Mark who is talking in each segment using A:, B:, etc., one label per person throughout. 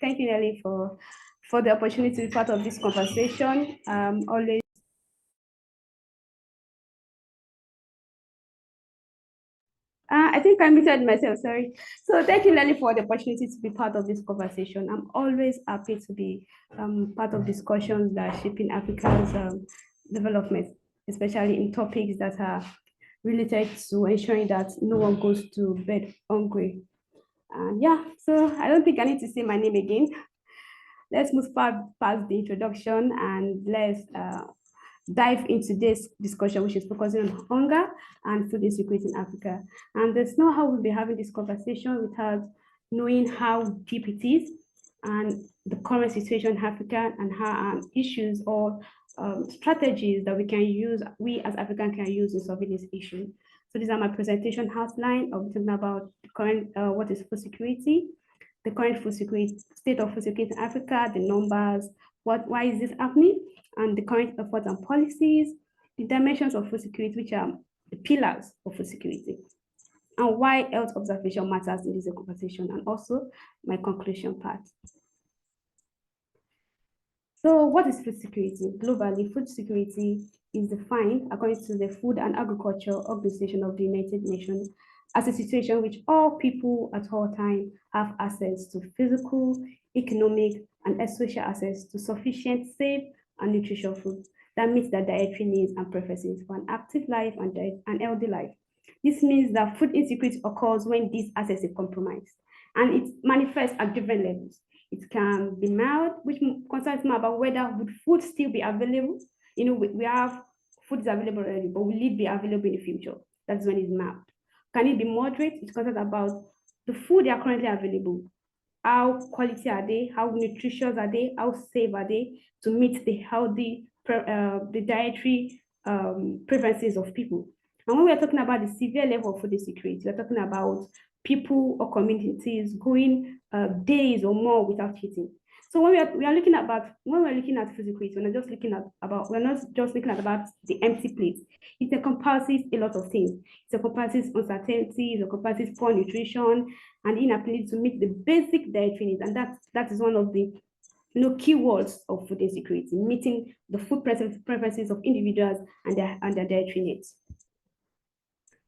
A: thank you, Nelly, for the opportunity to be part of this conversation. Always. I think I muted myself, sorry. So thank you, Nelly, for the opportunity to be part of this conversation. I'm always happy to be part of discussions that are shaping Africa's development, especially in topics that are related to ensuring that no one goes to bed hungry. Yeah, so I don't think I need to say my name again. Let's move past the introduction and let's dive into this discussion, which is focusing on hunger and food insecurity in Africa. And there's no how we'll be having this conversation without knowing how deep it is and the current situation in Africa and how issues or strategies that we as Africans can use in solving this issue. So these are my presentation outline. I'll be talking about the current, what is food security, the current food security, state of food security in Africa, the numbers, why is this happening, and the current efforts and policies, the dimensions of food security, which are the pillars of food security, and why health observation matters in this conversation, and also my conclusion part. So what is food security? Globally, food security is defined according to the Food and Agriculture Organization of the United Nations as a situation in which all people at all times have access to physical, economic, and social access to sufficient, safe, and nutritious food that meets their dietary needs and preferences for an active life and healthy life. This means that food insecurity occurs when this access is compromised, and it manifests at different levels. It can be mild, which concerns more about whether would food still be available. You know, we have food is available already, but will it be available in the future? That's when it's mild. Can it be moderate? It's concerns about the food that are currently available. How quality are they? How nutritious are they? How safe are they to meet the healthy, the dietary preferences of people? And when we're talking about the severe level of food insecurity, we're talking about people or communities going days or more without eating. So when we're looking at food security, we're not just looking at about the empty plate. It encompasses a lot of things. It encompasses uncertainty, it encompasses poor nutrition and inability to meet the basic dietary needs, and that is one of the key words of food insecurity, meeting the food preferences of individuals and their dietary needs.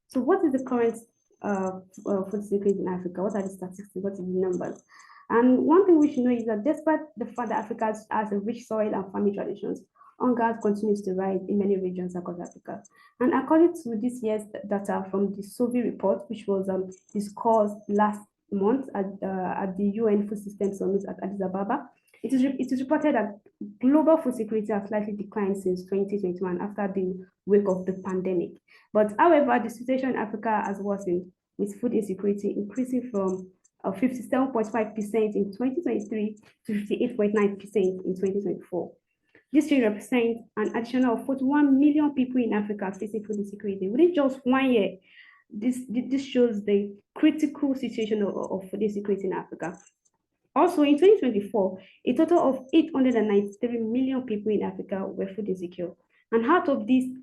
A: So what is the current food security in Africa? What are the statistics? What are the numbers? And one thing we should know is that despite the fact that Africa has a rich soil and farming traditions, hunger continues to rise in many regions across Africa. And according to this year's data from the Survey report, which was discussed last month at the UN Food System Summit at Addis Ababa, it is reported that global food security has slightly declined since 2021 after the wake of the pandemic. But however, the situation in Africa has worsened, with food insecurity increasing from 57.5% in 2023 to 58.9% in 2024. This will represent an additional 41 million people in Africa facing food insecurity within just 1 year. This shows the critical situation of food insecurity in Africa. Also, in 2024, a total of 893 million people in Africa were food insecure. And out of these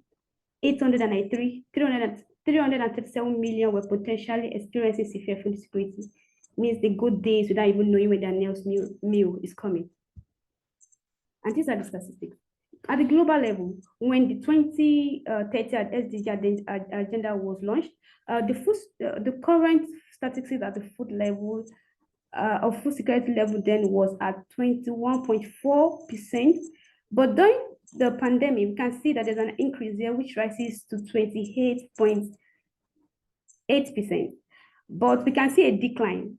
A: 893, 337 million were potentially experiencing severe food insecurity. Means they go days without even knowing when their next meal is coming. And these are the statistics. At the global level, when the 2030 SDG agenda was launched, the current statistics at the food level of food security level then was at 21.4%. But during the pandemic, we can see that there's an increase there, which rises to 28.8%. But we can see a decline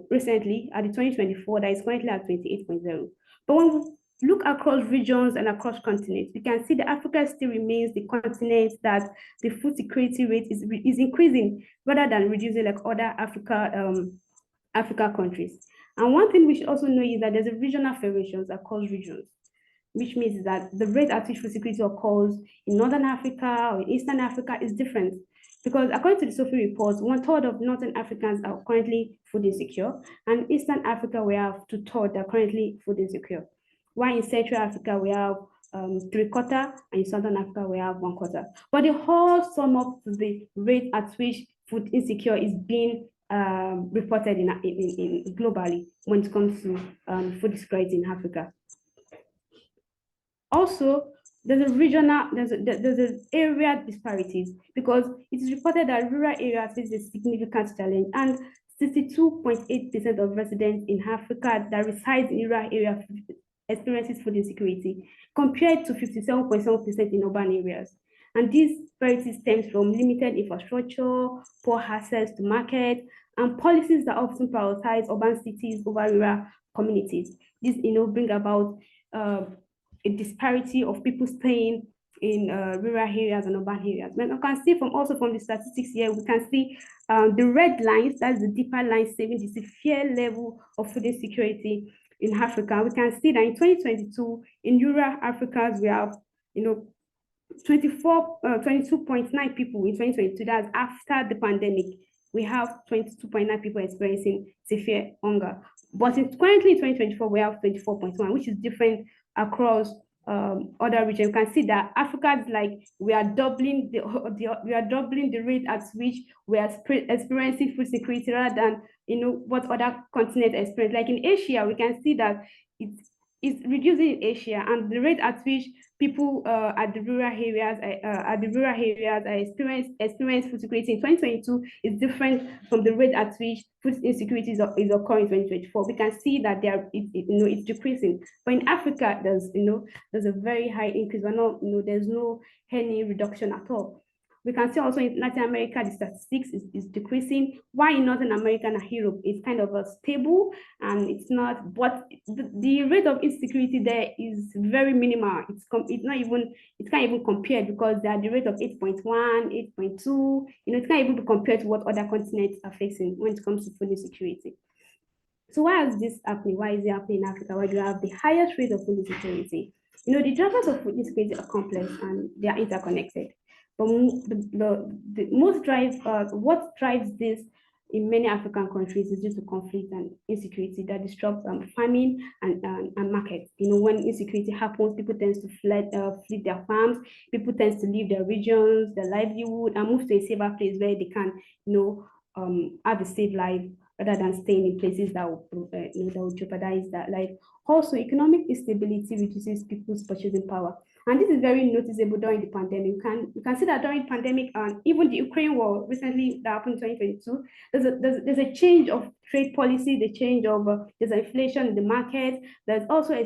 A: recently at the 2024 that is currently at 28.0. But when we look across regions and across continents, we can see that Africa still remains the continent that the food security rate is increasing rather than reducing like other Africa countries. And one thing we should also know is that there's a regional variations across regions, which means that the rate at which food security occurs in Northern Africa or in Eastern Africa is different. Because according to the Sophie report, 1/3 of Northern Africans are currently food insecure, and Eastern Africa we have 2/3 that are currently food insecure. While in Central Africa we have 3/4, and in Southern Africa we have 1/4. But they all sum up to the rate at which food insecure is being reported in globally when it comes to food security in Africa. Also, there's a area disparities because it is reported that rural areas face a significant challenge, and 62.8% of residents in Africa that reside in rural areas experiences food insecurity, compared to 57.7% in urban areas. And this disparity stems from limited infrastructure, poor access to market, and policies that often prioritize urban cities over rural communities. This, bring about a disparity of people staying in rural areas and urban areas. But you can see from the statistics here, we can see the red lines, that's the deeper line saving the severe level of food insecurity in Africa. We can see that in 2022, in rural Africa, we have, 22.9 people in 2022. That's after the pandemic. We have 22.9 people experiencing severe hunger. But currently in 2024, we have 24.1, which is different across other regions. You can see that Africa is like we are doubling the rate at which we are experiencing food security rather than what other continents experience. Like in Asia, we can see that it's reducing in Asia, and the rate at which people at the rural areas experience food security in 2022 is different from the rate at which food insecurity is occurring in 2024. We can see that it's decreasing, but in Africa there's a very high increase. There's no any reduction at all. We can see also in Latin America, the statistics is decreasing, while in Northern America and Europe, it's kind of stable, and it's not, but the rate of insecurity there is very minimal. It can't even compare, because they are the rate of 8.1, 8.2, it can't even be compared to what other continents are facing when it comes to food insecurity. So why is this happening? Why is it happening in Africa, where you have the highest rate of food insecurity? The drivers of food insecurity are complex and they are interconnected. But what drives this in many African countries is due to conflict and insecurity that disrupt farming and markets. When insecurity happens, people tend to flee their farms, people tend to leave their regions, their livelihood, and move to a safer place where they can, have a safe life rather than staying in places that will jeopardize that life. Also, economic instability reduces people's purchasing power. And this is very noticeable during the pandemic. You can see that during the pandemic and even the Ukraine war recently that happened in 2022, there's a change of trade policy, the change of there's inflation in the market. There's also a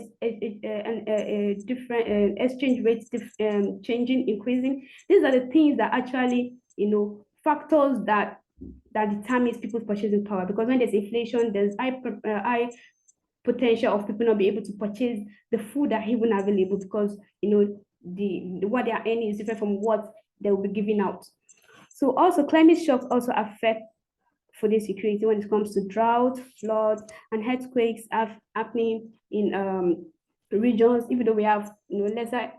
A: different exchange rates changing, increasing. These are the things that actually, factors that determines people's purchasing power. Because when there's inflation, there's high potential of people not be able to purchase the food that are even available, because what they are earning is different from what they will be giving out. So also climate shocks also affect food insecurity when it comes to drought, floods, and earthquakes happening in regions, even though we have lesser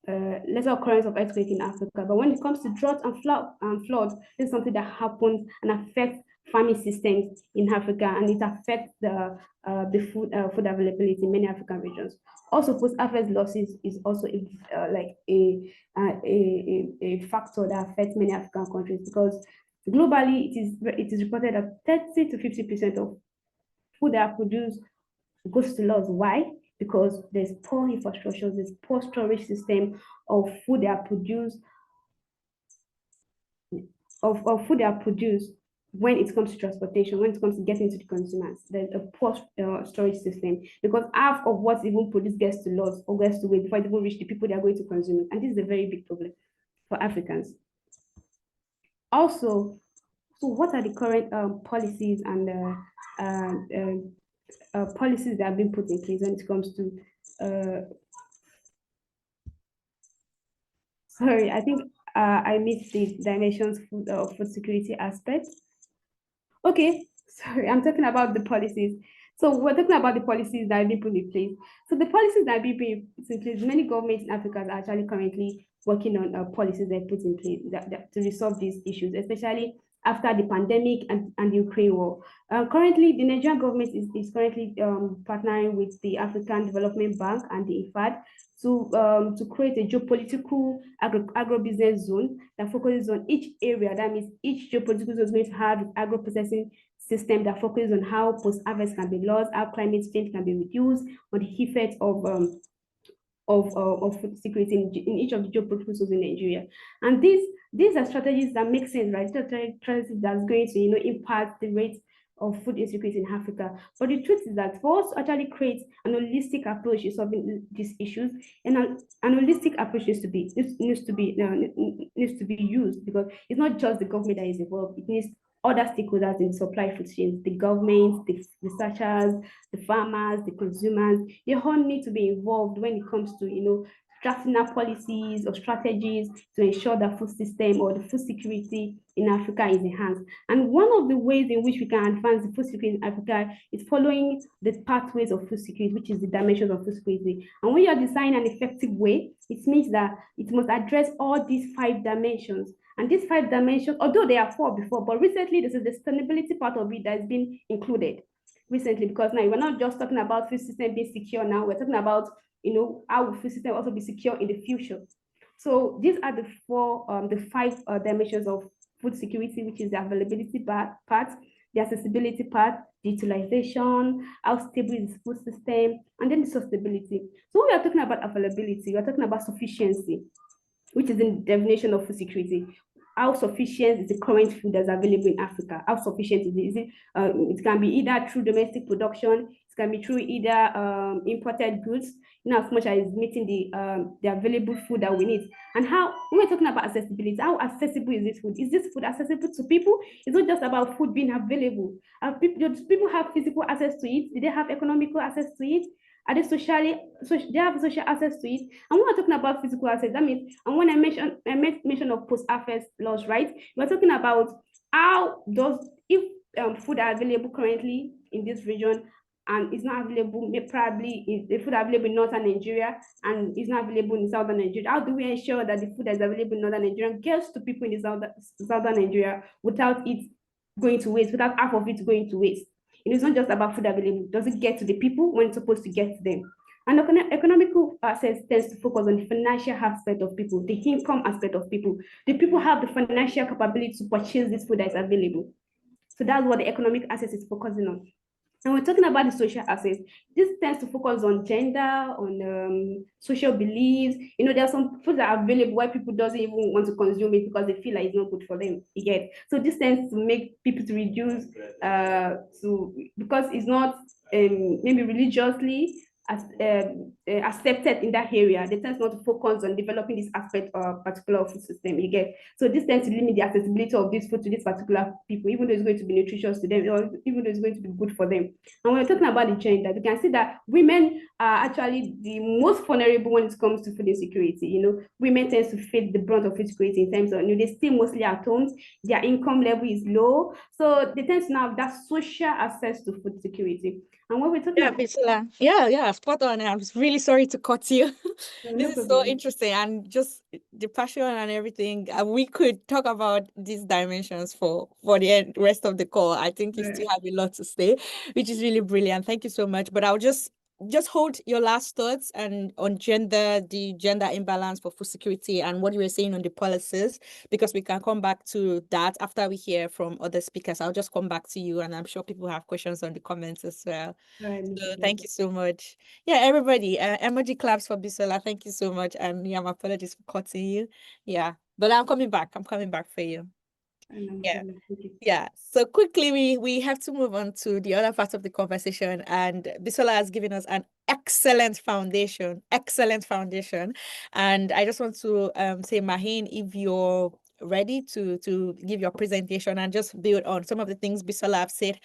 A: occurrence of earthquake in Africa. But when it comes to drought and flood, this is something that happens and affects farming systems in Africa, and it affects the food availability in many African regions. Also, post-harvest losses is also a factor that affects many African countries, because globally it is reported that 30 to 50% of food that are produced goes to loss. Why? Because there's poor infrastructure, there's poor storage system of food that are produced, when it comes to transportation, when it comes to getting to the consumers. There's a poor storage system, because half of what's even produced gets to loss or gets to waste before it even reach the people that are going to consume it. And this is a very big problem for Africans. Also, so what are the current policies and policies that have been put in place when it comes to sorry, I think I missed the dimensions of food security aspect. Okay, sorry, I'm talking about the policies. So we're talking about the policies that have been put in place. So the policies that have been put in place, many governments in Africa are actually currently working on policies that put in place to resolve these issues, especially after the pandemic and the Ukraine war. Currently, the Nigerian government is currently partnering with the African Development Bank and the IFAD to create a geopolitical agro-business zone that focuses on each area. That means each geopolitical zone is going to have agro-processing system that focuses on how post-harvest can be lost, how climate change can be reduced, on the effects of food security in each of the geopolitical zones in Nigeria. And these are strategies that make sense, right? Strategies that's going to impact the rate of food insecurity in Africa. But the truth is that for us to actually create an holistic approach to solving these issues, and an holistic approach needs to be used, because it's not just the government that is involved. It needs other stakeholders in the supply food chains, the government, the researchers, the farmers, the consumers. They all need to be involved when it comes to drafting up policies or strategies to ensure that food system or the food security in Africa is enhanced. And one of the ways in which we can advance the food security in Africa is following the pathways of food security, which is the dimensions of food security. And when you are designing an effective way, it means that it must address all these 5 dimensions. And these 5 dimensions, although there are 4 before, but recently this is the sustainability part of it that has been included recently, because now we're not just talking about food system being secure now, we're talking about how will food system also be secure in the future. So these are the 5 dimensions of food security, which is the availability part, the accessibility part, the utilization, how stable is the food system, and then the sustainability. So when we are talking about availability, we're talking about sufficiency, which is the definition of food security. How sufficient is the current food that's available in Africa? How sufficient is it? It can be either through domestic production, it can be through either imported goods, as much as meeting the available food that we need. And how, when we're talking about accessibility, how accessible is this food? Is this food accessible to people? It's not just about food being available. Do people have physical access to it? Do they have economical access to it? Are they they have social access to it? And when we're talking about physical access, that means, and when I mention of post-harvest loss, right? We're talking about if food are available currently in this region and it's not available, probably the food available in northern Nigeria and is not available in southern Nigeria. How do we ensure that the food that is available in northern Nigeria gets to people in the southern Nigeria without it going to waste, without half of it going to waste? It is not just about food available. Does it get to the people when it's supposed to get to them? And economical access tends to focus on the financial aspect of people, the income aspect of people. The people have the financial capability to purchase this food that is available. So that's what the economic access is focusing on. And we're talking about the social access. This tends to focus on gender, on social beliefs. There are some foods that are available where people doesn't even want to consume it because they feel like it's not good for them. You get? So this tends to make people to reduce because it's not maybe religiously accepted in that area. They tend not to focus on developing this aspect of particular food system. You get? So this tends to limit the accessibility of this food to this particular people, even though it's going to be nutritious to them, or even though it's going to be good for them. And when we're talking about the gender, we can see that women are actually the most vulnerable when it comes to food insecurity. Women tend to face the brunt of food insecurity in terms of they stay mostly at home, their income level is low, so they tend to now have that social access to food security. And when we're talking about
B: spot on. I'm really sorry to cut you. This is so interesting, and just the passion and everything. We could talk about these dimensions for the rest of the call. I think you still have a lot to say, which is really brilliant. Thank you so much. But I'll just hold your last thoughts and on the gender imbalance for food security and what you were saying on the policies, because we can come back to that after we hear from other speakers. I'll just come back to you, and I'm sure people have questions on the comments as well. So thank you so much. Yeah, everybody, emoji claps for Bisola. Thank you so much. And my apologies for cutting you. Yeah, but I'm coming back for you. Yeah. So quickly, we have to move on to the other part of the conversation, and Bisola has given us an excellent foundation. And I just want to say, Maheen, if you're ready to give your presentation and just build on some of the things Bisola have said,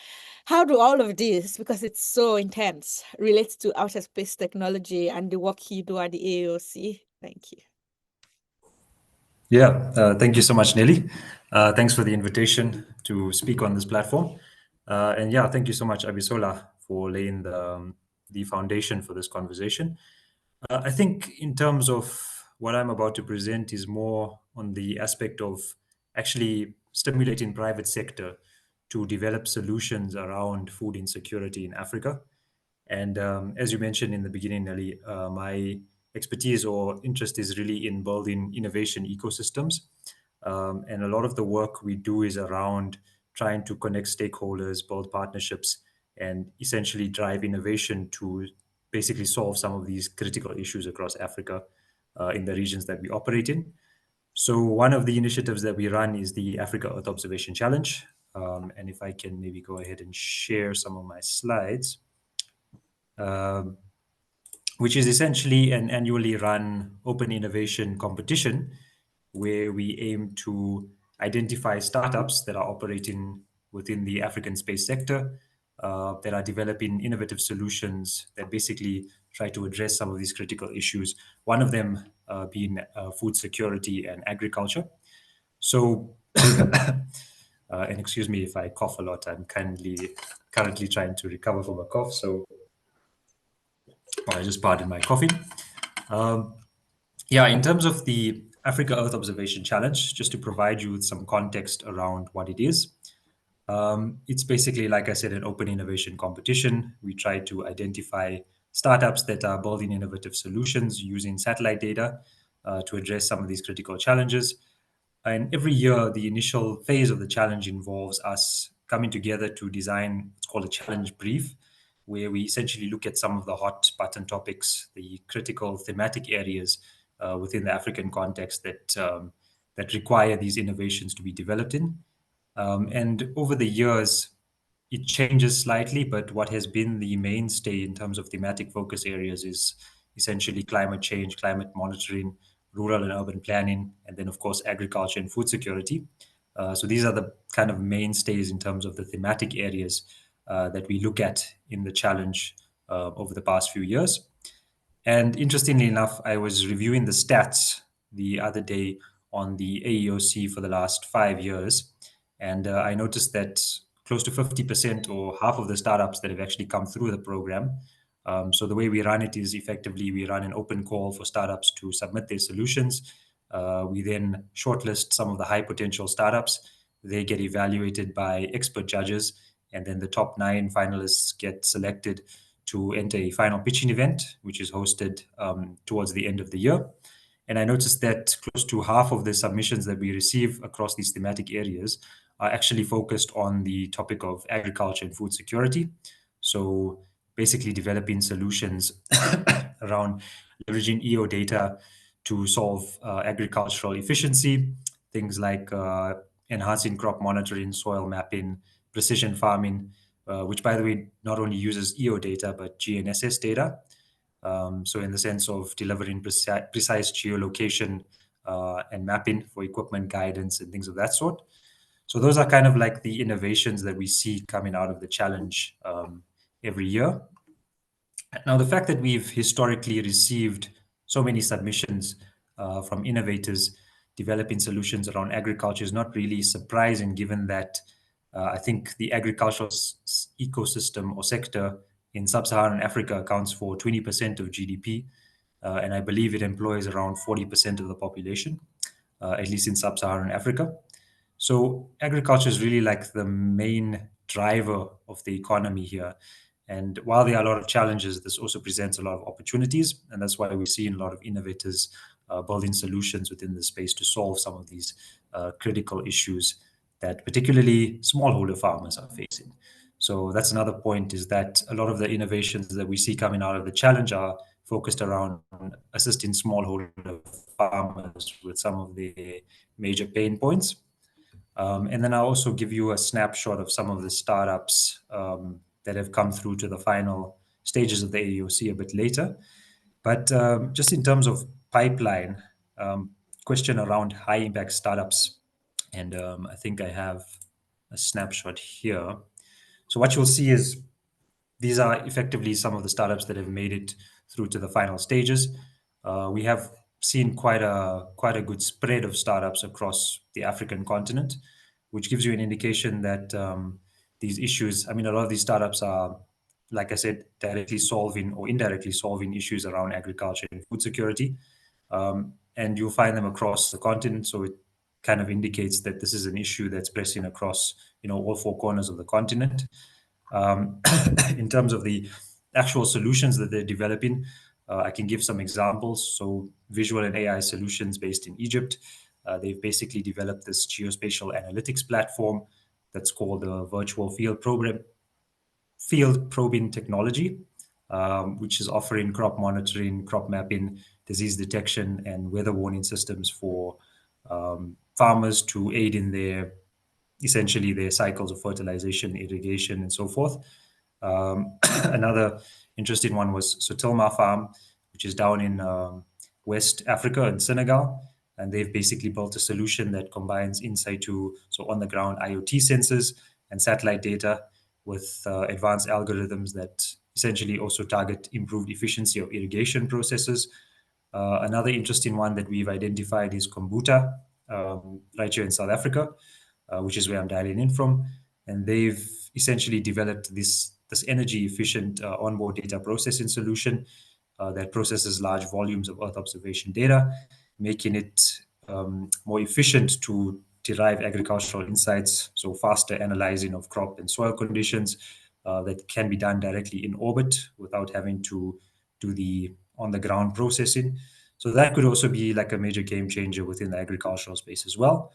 B: how do all of this, because it's so intense, relates to outer space technology and the work you do at the AOC? Thank you.
C: Yeah, thank you so much, Nelly. Thanks for the invitation to speak on this platform. And yeah, thank you so much, Abisola, for laying the foundation for this conversation. I think in terms of what I'm about to present is more on the aspect of actually stimulating private sector to develop solutions around food insecurity in Africa. And as you mentioned in the beginning, Nelly, my expertise or interest is really in building innovation ecosystems. And a lot of the work we do is around trying to connect stakeholders, build partnerships, and essentially drive innovation to basically solve some of these critical issues across Africa in the regions that we operate in. So one of the initiatives that we run is the Africa Earth Observation Challenge. And if I can maybe go ahead and share some of my slides, which is essentially an annually run open innovation competition where we aim to identify startups that are operating within the African space sector, that are developing innovative solutions that basically try to address some of these critical issues, one of them being food security and agriculture. So, and excuse me if I cough a lot, I'm currently trying to recover from a cough, so I just pardon my coughing. Yeah, in terms of the Africa Earth Observation Challenge, just to provide you with some context around what it is, it's basically, like I said, an open innovation competition. We try to identify startups that are building innovative solutions using satellite data to address some of these critical challenges. And every year, the initial phase of the challenge involves us coming together to design what's called a challenge brief, where we essentially look at some of the hot button topics, the critical thematic areas within the African context that require these innovations to be developed in. And over the years, it changes slightly, but what has been the mainstay in terms of thematic focus areas is essentially climate change, climate monitoring, rural and urban planning, and then, of course, agriculture and food security. So these are the kind of mainstays in terms of the thematic areas that we look at in the challenge over the past few years. And interestingly enough, I was reviewing the stats the other day on the AEOC for the last 5 years. And I noticed that close to 50% or half of the startups that have actually come through the program. So the way we run it is effectively we run an open call for startups to submit their solutions. We then shortlist some of the high potential startups. They get evaluated by expert judges, and then the top 9 finalists get selected to enter a final pitching event, which is hosted towards the end of the year. And I noticed that close to half of the submissions that we receive across these thematic areas are actually focused on the topic of agriculture and food security. So basically developing solutions around leveraging EO data to solve agricultural efficiency, things like enhancing crop monitoring, soil mapping, precision farming, which, by the way, not only uses EO data, but GNSS data. So in the sense of delivering precise geolocation and mapping for equipment guidance and things of that sort. So those are kind of like the innovations that we see coming out of the challenge every year. Now, the fact that we've historically received so many submissions from innovators developing solutions around agriculture is not really surprising, given that I think the agricultural ecosystem or sector in sub-Saharan Africa accounts for 20% of GDP, and I believe it employs around 40% of the population, at least in sub-Saharan Africa. So agriculture is really like the main driver of the economy here. And while there are a lot of challenges, this also presents a lot of opportunities. And that's why we're seeing a lot of innovators building solutions within the space to solve some of these critical issues that particularly smallholder farmers are facing. So that's another point, is that a lot of the innovations that we see coming out of the challenge are focused around assisting smallholder farmers with some of the major pain points. And then I'll also give you a snapshot of some of the startups that have come through to the final stages of the AEOC a bit later. But just in terms of pipeline, question around high impact startups. And I think I have a snapshot here. So what you'll see is these are effectively some of the startups that have made it through to the final stages. We have seen quite a good spread of startups across the African continent, which gives you an indication that these issues, I mean, a lot of these startups are, like I said, directly solving or indirectly solving issues around agriculture and food security. And you'll find them across the continent. So kind of indicates that this is an issue that's pressing across, all four corners of the continent. In terms of the actual solutions that they're developing, I can give some examples. So visual and AI solutions based in Egypt. They've basically developed this geospatial analytics platform that's called a virtual field probing technology, which is offering crop monitoring, crop mapping, disease detection, and weather warning systems for farmers to aid in essentially their cycles of fertilization, irrigation, and so forth. Another interesting one was Sotilma Farm, which is down in West Africa in Senegal. And they've basically built a solution that combines in situ, so on the ground IoT sensors and satellite data with advanced algorithms that essentially also target improved efficiency of irrigation processes. Another interesting one that we've identified is Kombuta, right here in South Africa, which is where I'm dialing in from. And they've essentially developed this energy efficient onboard data processing solution that processes large volumes of Earth observation data, making it more efficient to derive agricultural insights, so faster analyzing of crop and soil conditions that can be done directly in orbit without having to do the on-the-ground processing. So that could also be like a major game changer within the agricultural space as well.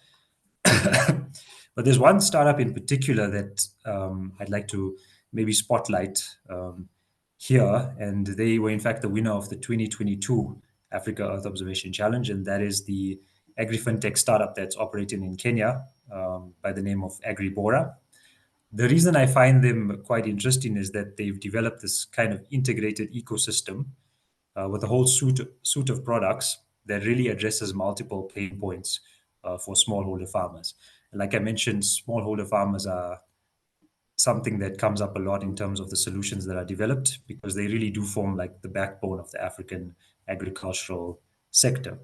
C: But there's one startup in particular that I'd like to maybe spotlight here, and they were in fact the winner of the 2022 Africa Earth Observation Challenge, and that is the agri-fintech startup that's operating in Kenya by the name of AgriBora. The reason I find them quite interesting is that they've developed this kind of integrated ecosystem with a whole suite of products that really addresses multiple pain points for smallholder farmers. And like I mentioned, smallholder farmers are something that comes up a lot in terms of the solutions that are developed because they really do form like the backbone of the African agricultural sector.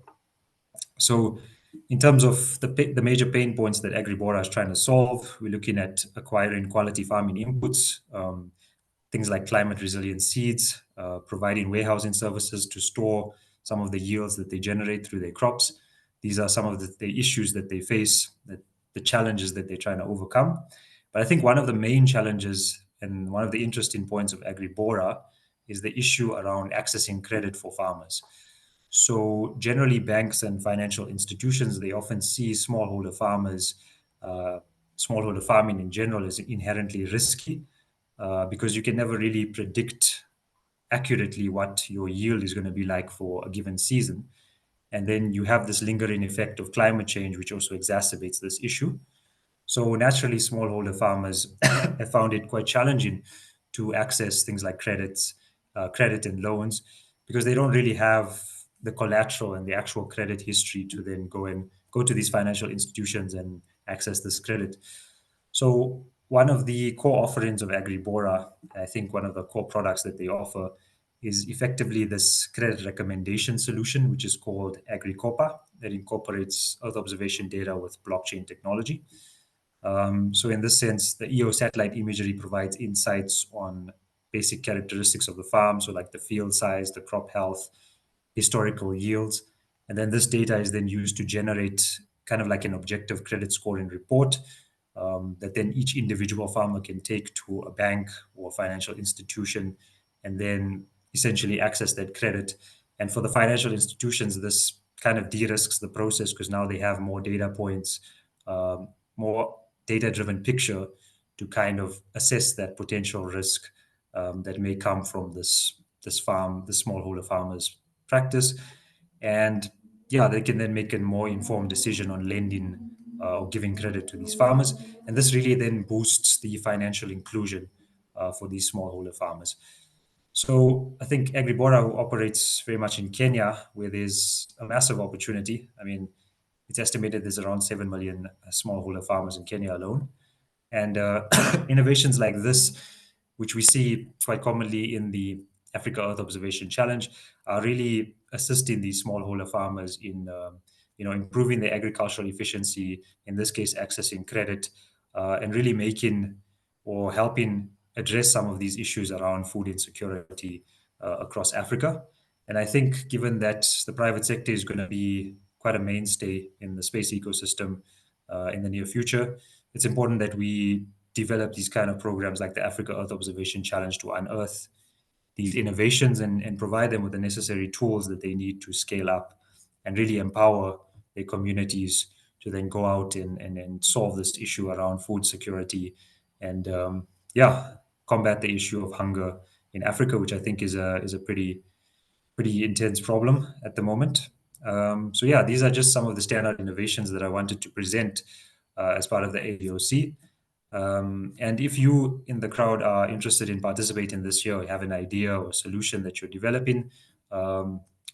C: So in terms of the major pain points that AgriBora is trying to solve, we're looking at acquiring quality farming inputs, things like climate resilient seeds, providing warehousing services to store some of the yields that they generate through their crops. These are some of the issues that they face, the challenges that they're trying to overcome. But I think one of the main challenges and one of the interesting points of AgriBora is the issue around accessing credit for farmers. So generally, banks and financial institutions, they often see smallholder farming in general as inherently risky because you can never really predict accurately what your yield is going to be like for a given season. And then you have this lingering effect of climate change, which also exacerbates this issue. So naturally, smallholder farmers have found it quite challenging to access things like credit and loans, because they don't really have the collateral and the actual credit history to then go to these financial institutions and access this credit. So one of the core offerings of AgriBora, I think one of the core products that they offer is effectively this credit recommendation solution, which is called AgriCopa, that incorporates Earth observation data with blockchain technology. So in this sense, the EO satellite imagery provides insights on basic characteristics of the farm, so like the field size, the crop health, historical yields. And then this data is then used to generate kind of like an objective credit scoring report that then each individual farmer can take to a bank or financial institution and then essentially access that credit. And for the financial institutions, this kind of de-risks the process because now they have more data points, more data-driven picture to kind of assess that potential risk that may come from this smallholder farmers practice. And yeah, they can then make a more informed decision on lending or giving credit to these farmers. And this really then boosts the financial inclusion for these smallholder farmers. So I think AgriBora operates very much in Kenya, where there's a massive opportunity. I mean, it's estimated there's around 7 million smallholder farmers in Kenya alone. And innovations like this, which we see quite commonly in the Africa Earth Observation Challenge, are really assisting these smallholder farmers in improving their agricultural efficiency, in this case, accessing credit, and really making or helping address some of these issues around food insecurity across Africa. And I think given that the private sector is going to be quite a mainstay in the space ecosystem in the near future. It's important that we develop these kind of programs like the Africa Earth Observation Challenge to unearth these innovations and provide them with the necessary tools that they need to scale up and really empower their communities to then go out and solve this issue around food security and combat the issue of hunger in Africa, which I think is a pretty intense problem at the moment. These are just some of the standout innovations that I wanted to present as part of the AEOC. And if you in the crowd are interested in participating this year, or have an idea or solution that you're developing,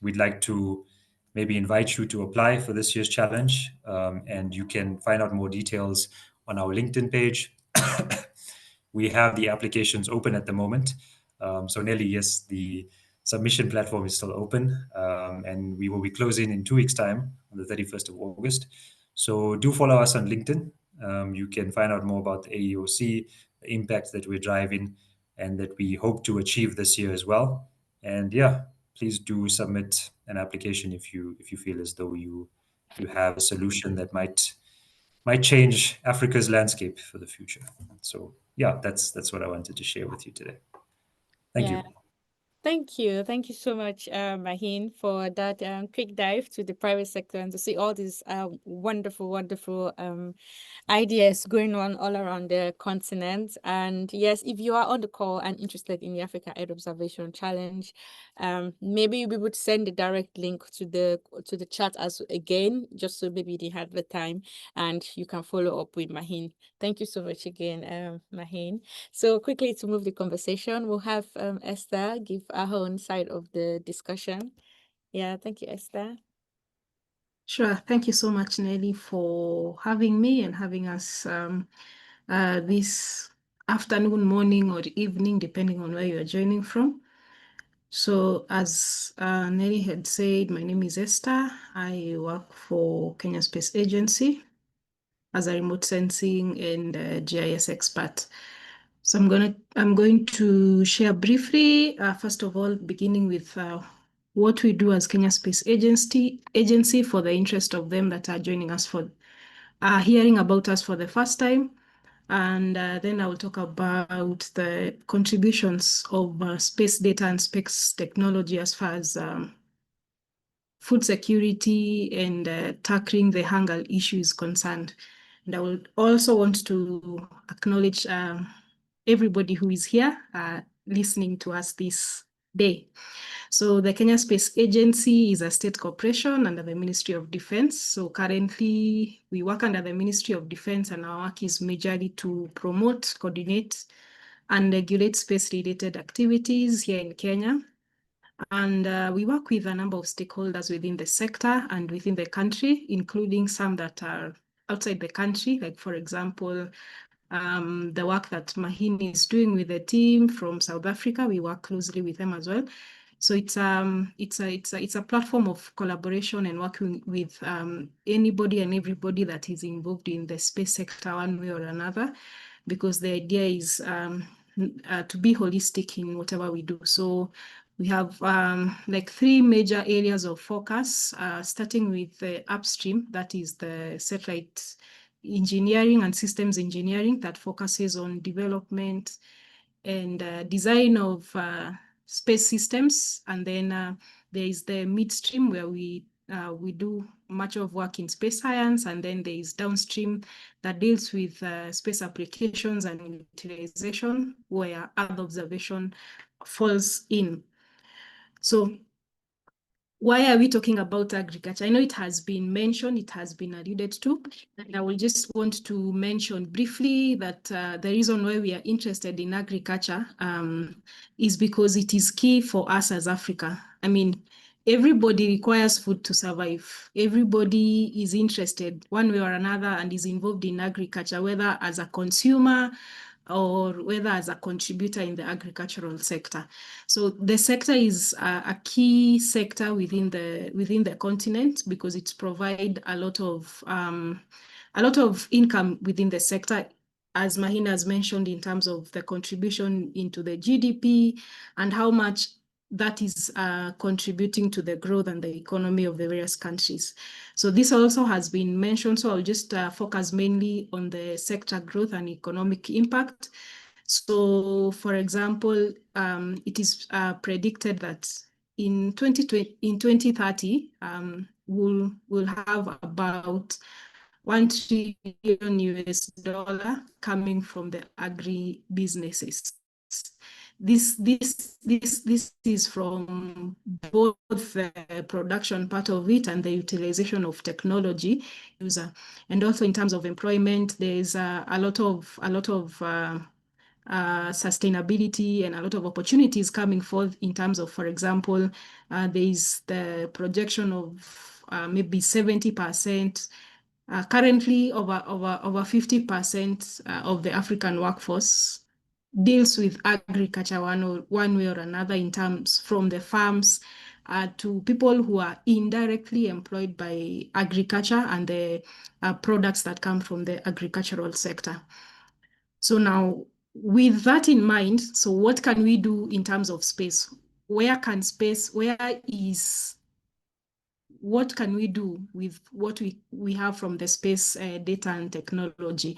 C: we'd like to maybe invite you to apply for this year's challenge. And you can find out more details on our LinkedIn page. We have the applications open at the moment. So Nelly, yes, the submission platform is still open, and we will be closing in 2 weeks' time on the 31st of August. So do follow us on LinkedIn. You can find out more about the AEOC, the impacts that we're driving and that we hope to achieve this year as well. And yeah, please do submit an application if you feel as though you have a solution that might change Africa's landscape for the future. So yeah, that's what I wanted to share with you today. Thank you.
B: Thank you. Thank you so much, Maheen, for that quick dive to the private sector and to see all these wonderful ideas going on all around the continent. And yes, if you are on the call and interested in the Africa Earth Observation Challenge, maybe you'll be able to send the direct link to the chat as again, just so maybe they have the time and you can follow up with Maheen. Thank you so much again, Maheen. So quickly to move the conversation, we'll have Esther give her own side of the discussion. Yeah, thank you, Esther.
D: Sure. Thank you so much, Nelly, for having me and having us this afternoon, morning, or evening, depending on where you are joining from. So as Nelly had said, my name is Esther. I work for Kenya Space Agency as a remote sensing and GIS expert. So I'm going to share briefly, first of all, beginning with what we do as Kenya Space Agency for the interest of them that are joining us for hearing about us for the first time. And then I will talk about the contributions of space data and space technology as far as food security and tackling the hunger issue is concerned. And I will also want to acknowledge everybody who is here listening to us this day. So the Kenya Space Agency is a state corporation under the Ministry of Defense. So currently we work under the Ministry of Defense, and our work is majorly to promote, coordinate, and regulate space-related activities here in Kenya. And we work with a number of stakeholders within the sector and within the country, including some that are outside the country, like, for example, the work that Maheen is doing with the team from South Africa. We work closely with them as well. So it's a platform of collaboration and working with anybody and everybody that is involved in the space sector one way or another, because the idea is to be holistic in whatever we do. So we have like 3 major areas of focus, starting with the upstream, that is the satellite engineering and systems engineering that focuses on development and design of space systems. And then there is the midstream, where we do much of work in space science, and then there is downstream that deals with space applications and utilization, where Earth observation falls in. So why are we talking about agriculture? I know it has been mentioned, it has been alluded to, and I will just want to mention briefly that the reason why we are interested in agriculture is because it is key for us as Africa. I mean, everybody requires food to survive. Everybody is interested one way or another and is involved in agriculture, whether as a consumer or whether as a contributor in the agricultural sector. So the sector is a key sector within the continent, because it provides a lot of income within the sector, as Maheen has mentioned, in terms of the contribution into the GDP and how much that is contributing to the growth and the economy of the various countries. So this also has been mentioned, so I'll just focus mainly on the sector growth and economic impact. So for example, it is predicted that in 2030, we'll have about $1 trillion US coming from the agri businesses. This is from both the production part of it and the utilization of technology user, and also in terms of employment. There is a lot of sustainability and a lot of opportunities coming forth in terms of, for example, there is the projection of maybe 70%. Currently, over 50% of the African workforce deals with agriculture one way or another, in terms from the farms to people who are indirectly employed by agriculture and the products that come from the agricultural sector. So now, with that in mind, so what can we do in terms of space? What can we do with what we have from the space data and technology?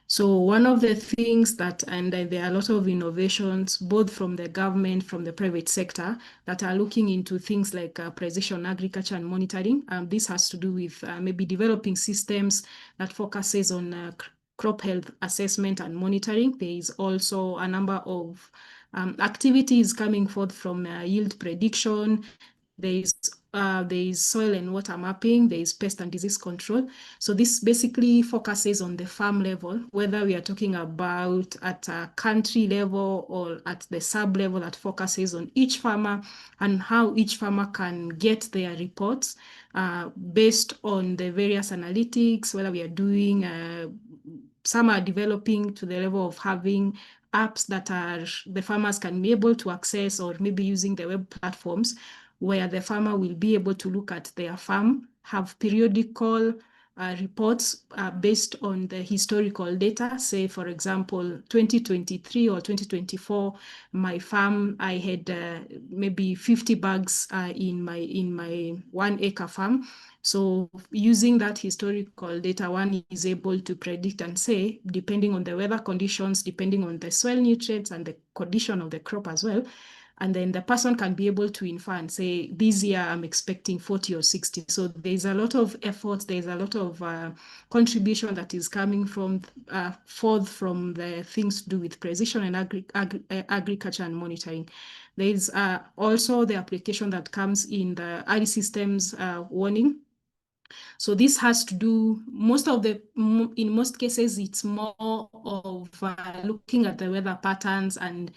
D: So one of the things that, and there are a lot of innovations, both from the government, from the private sector, that are looking into things like precision agriculture and monitoring. This has to do with maybe developing systems that focuses on crop health assessment and monitoring. There is also a number of activities coming forth from yield prediction. There is soil and water mapping, there is pest and disease control. So this basically focuses on the farm level, whether we are talking about at a country level or at the sub level, that focuses on each farmer and how each farmer can get their reports based on the various analytics, whether we are doing, some are developing to the level of having apps that the farmers can be able to access, or maybe using the web platforms, where the farmer will be able to look at their farm, have periodical reports based on the historical data. Say, for example, 2023 or 2024, my farm, I had maybe 50 bags in my 1 acre farm. So using that historical data, one is able to predict and say, depending on the weather conditions, depending on the soil nutrients and the condition of the crop as well, and then the person can be able to infer and say, this year I'm expecting 40 or 60. So there's a lot of effort, there's a lot of contribution that is coming from forth from the things to do with precision and agriculture and monitoring. There's also the application that comes in the early systems warning. So this has to do, in most cases, it's more of looking at the weather patterns and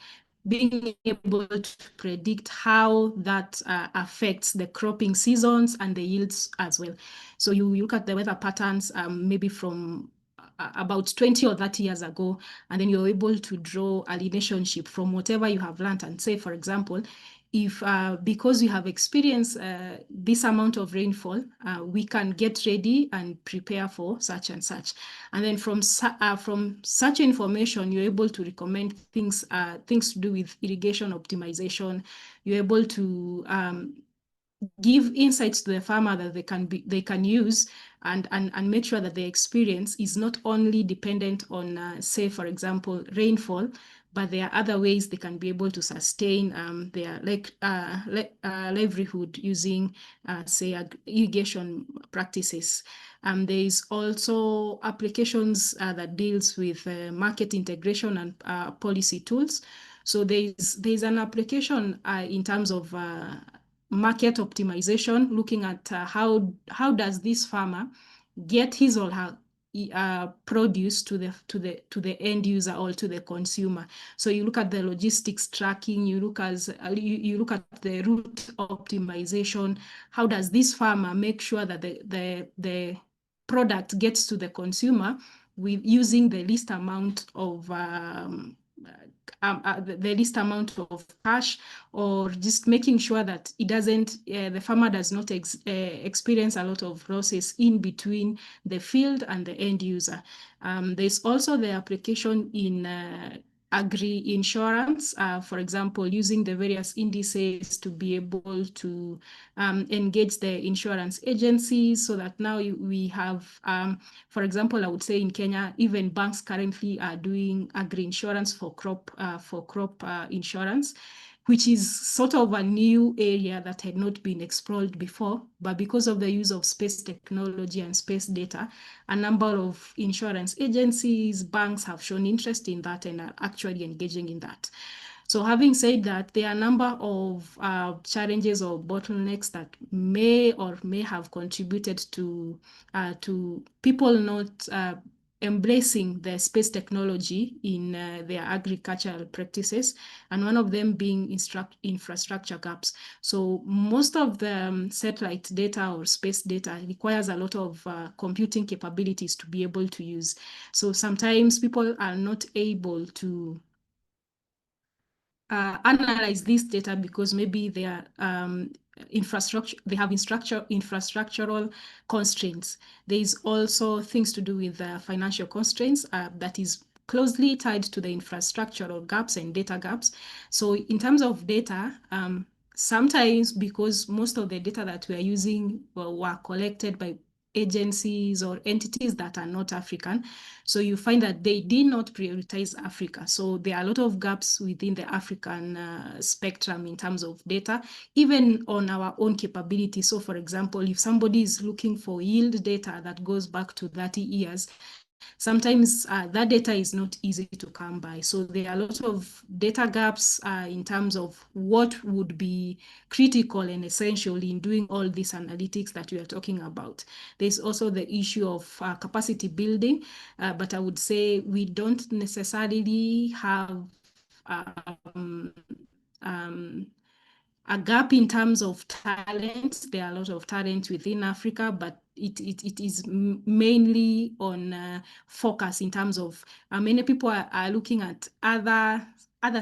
D: being able to predict how that affects the cropping seasons and the yields as well. So you look at the weather patterns maybe from about 20 or 30 years ago, and then you're able to draw a relationship from whatever you have learned and say, for example, if because we have experienced this amount of rainfall, we can get ready and prepare for such and such. And then from such information, you're able to recommend things to do with irrigation optimization. You're able to give insights to the farmer that they can use and make sure that their experience is not only dependent on, say, for example, rainfall, but there are other ways they can be able to sustain their livelihood using, say, irrigation practices. There is also applications that deals with market integration and policy tools. So there's an application in terms of market optimization, looking at how does this farmer get his or her produce to the end user or to the consumer. So you look at the logistics tracking, you look at the route optimization. How does this farmer make sure that the product gets to the consumer with using the least amount of the least amount of cash, or just making sure that it doesn't, the farmer does not experience a lot of losses in between the field and the end user. There's also the application in agri-insurance, for example, using the various indices to be able to engage the insurance agencies so that now we have, for example, I would say in Kenya, even banks currently are doing agri-insurance for crop insurance, which is sort of a new area that had not been explored before. But because of the use of space technology and space data, a number of insurance agencies, banks have shown interest in that and are actually engaging in that. So having said that, there are a number of challenges or bottlenecks that may or may have contributed to people not embracing the space technology in their agricultural practices, and one of them being infrastructure gaps. So most of the satellite data or space data requires a lot of computing capabilities to be able to use. So sometimes people are not able to analyze this data because maybe they are infrastructural constraints. There is also things to do with financial constraints that is closely tied to the infrastructural gaps and data gaps. So in terms of data, sometimes because most of the data that we are using were collected by agencies or entities that are not African. So you find that they did not prioritize Africa. So there are a lot of gaps within the African spectrum in terms of data, even on our own capability. So for example, if somebody is looking for yield data that goes back to 30 years, sometimes that data is not easy to come by. So there are a lot of data gaps in terms of what would be critical and essential in doing all these analytics that we are talking about. There's also the issue of capacity building, but I would say we don't necessarily have a gap in terms of talent. There are a lot of talent within Africa, but it is mainly on focus in terms of many people are looking at other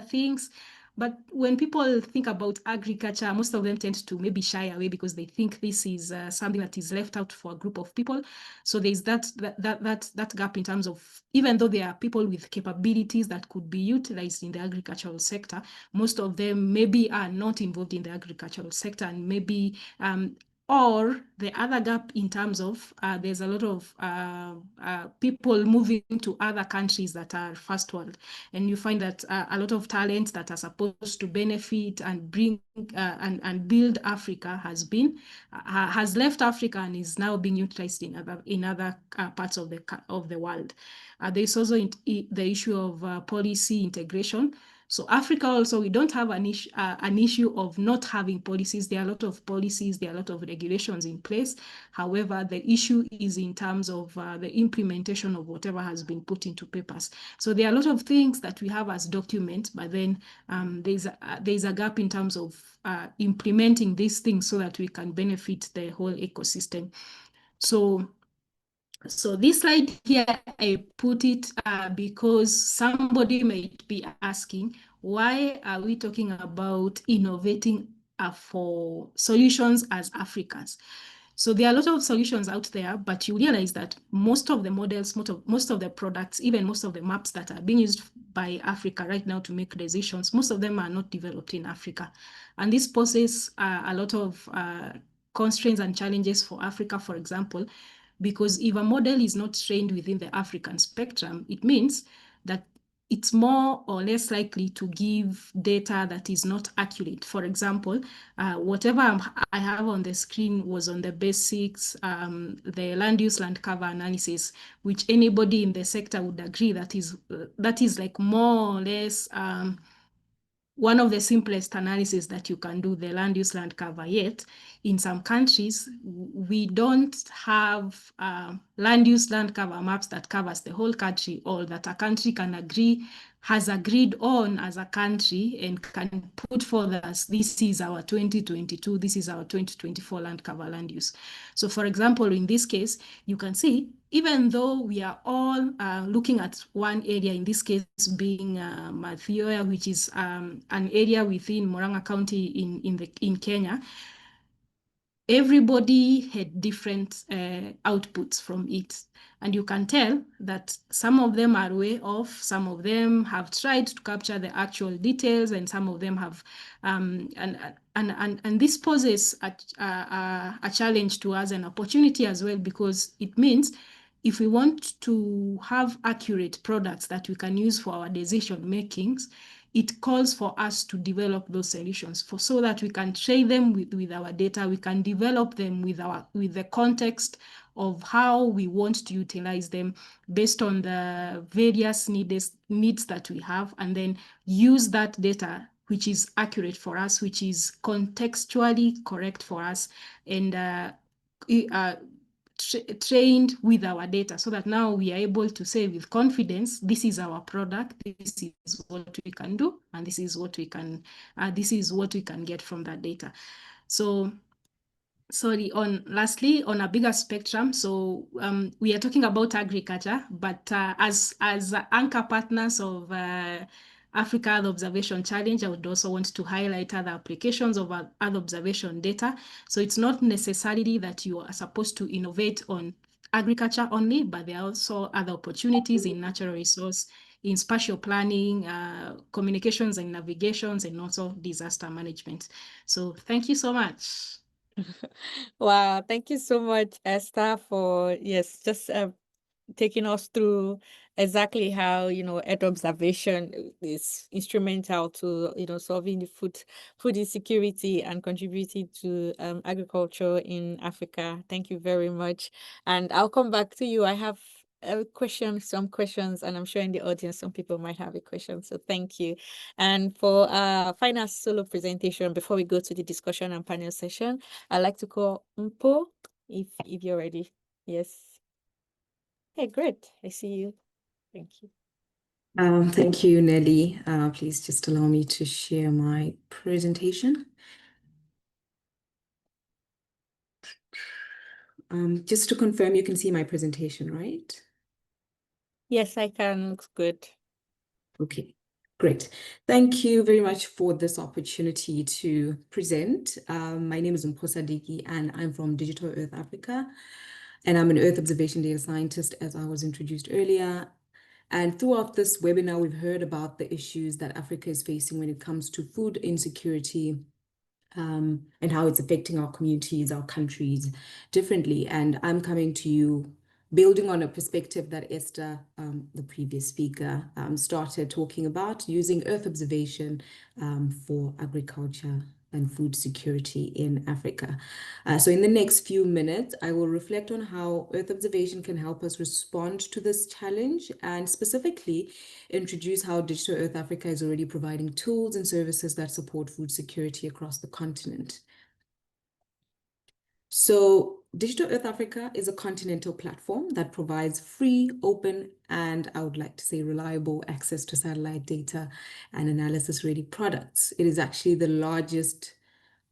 D: things. But when people think about agriculture, most of them tend to maybe shy away because they think this is something that is left out for a group of people. So there's that gap in terms of, even though there are people with capabilities that could be utilized in the agricultural sector, most of them maybe are not involved in the agricultural sector, and maybe or the other gap in terms of there's a lot of people moving to other countries that are first world, and you find that a lot of talent that are supposed to benefit and bring and build Africa has left Africa and is now being utilized in other parts of the world. There's also the issue of policy integration. So Africa also, we don't have an issue of not having policies. There are a lot of policies, there are a lot of regulations in place. However, the issue is in terms of the implementation of whatever has been put into papers. So there are a lot of things that we have as documents, but then there's a gap in terms of implementing these things so that we can benefit the whole ecosystem. So this slide here, I put it because somebody might be asking, why are we talking about innovating for solutions as Africans? So there are a lot of solutions out there, but you realize that most of the models, most of the products, even most of the maps that are being used by Africa right now to make decisions, most of them are not developed in Africa. And this poses a lot of constraints and challenges for Africa, for example, because if a model is not trained within the African spectrum, it means that it's more or less likely to give data that is not accurate. For example, whatever I have on the screen was on the basics, the land use land cover analysis, which anybody in the sector would agree that is like more or less one of the simplest analysis that you can do, the land use land cover. Yet in some countries, we don't have land use land cover maps that covers the whole country, or that a country has agreed on as a country and can put forth as, this is our 2022, this is our 2024 land cover land use. So for example, in this case, you can see, even though we are all looking at one area, in this case being Mathioya, which is an area within Murang'a County in Kenya, everybody had different outputs from it. And you can tell that some of them are way off, some of them have tried to capture the actual details, and some of them have, and this poses a challenge to us, an opportunity as well, because it means if we want to have accurate products that we can use for our decision makings, it calls for us to develop those solutions so that we can train them with our data. We can develop them with the context of how we want to utilize them based on the various needs that we have, and then use that data which is accurate for us, which is contextually correct for us, and trained with our data, so that now we are able to say with confidence, this is our product, this is what we can do, and this is what we can get from that data. So lastly, on a bigger spectrum, so we are talking about agriculture, but as anchor partners of Africa Earth Observation Challenge, I would also want to highlight other applications of Earth observation data. So it's not necessarily that you are supposed to innovate on agriculture only, but there are also other opportunities in natural resource, in spatial planning, communications and navigations, and also disaster management. So thank you so much.
B: Wow, thank you so much, Esther, for just taking us through exactly how Earth observation is instrumental to solving the food insecurity and contributing to agriculture in Africa. Thank you very much, and I'll come back to you. I have some questions, and I'm sure in the audience some people might have a question, so thank you. And for final solo presentation, before we go to the discussion and panel session, I'd like to call Mpho, if you're ready. Yes. Hey, great. I see you. Thank you.
E: Thank you, Nelly. Please just allow me to share my presentation. Just to confirm, you can see my presentation, right?
B: Yes, I can. Looks good.
E: Okay, great. Thank you very much for this opportunity to present. My name is Mpho Sadiki, and I'm from Digital Earth Africa, and I'm an Earth observation data scientist, as I was introduced earlier. And throughout this webinar, we've heard about the issues that Africa is facing when it comes to food insecurity, and how it's affecting our communities, our countries differently. And I'm coming to you building on a perspective that Esther, the previous speaker, started talking about, using Earth observation for agriculture and food security in Africa. So in the next few minutes, I will reflect on how Earth observation can help us respond to this challenge, and specifically introduce how Digital Earth Africa is already providing tools and services that support food security across the continent. So Digital Earth Africa is a continental platform that provides free, open, and I would like to say reliable access to satellite data and analysis-ready products. It is actually the largest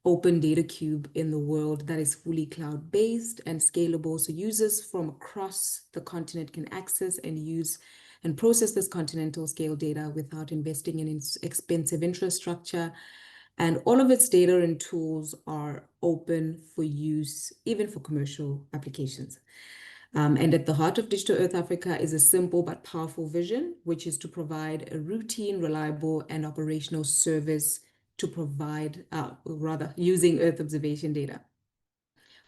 E: open data cube in the world that is fully cloud-based and scalable, so users from across the continent can access and use and process this continental scale data without investing in expensive infrastructure. And all of its data and tools are open for use, even for commercial applications. And at the heart of Digital Earth Africa is a simple but powerful vision, which is to provide a routine, reliable, and operational service to provide, using Earth observation data.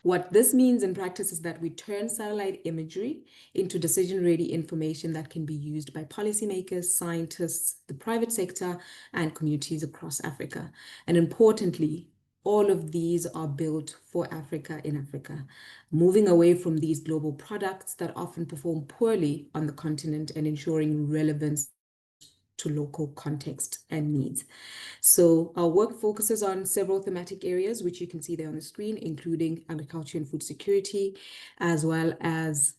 E: What this means in practice is that we turn satellite imagery into decision-ready information that can be used by policymakers, scientists, the private sector, and communities across Africa. And importantly, all of these are built for Africa in Africa, moving away from these global products that often perform poorly on the continent and ensuring relevance to local context and needs. So our work focuses on several thematic areas, which you can see there on the screen, including agriculture and food security, as well as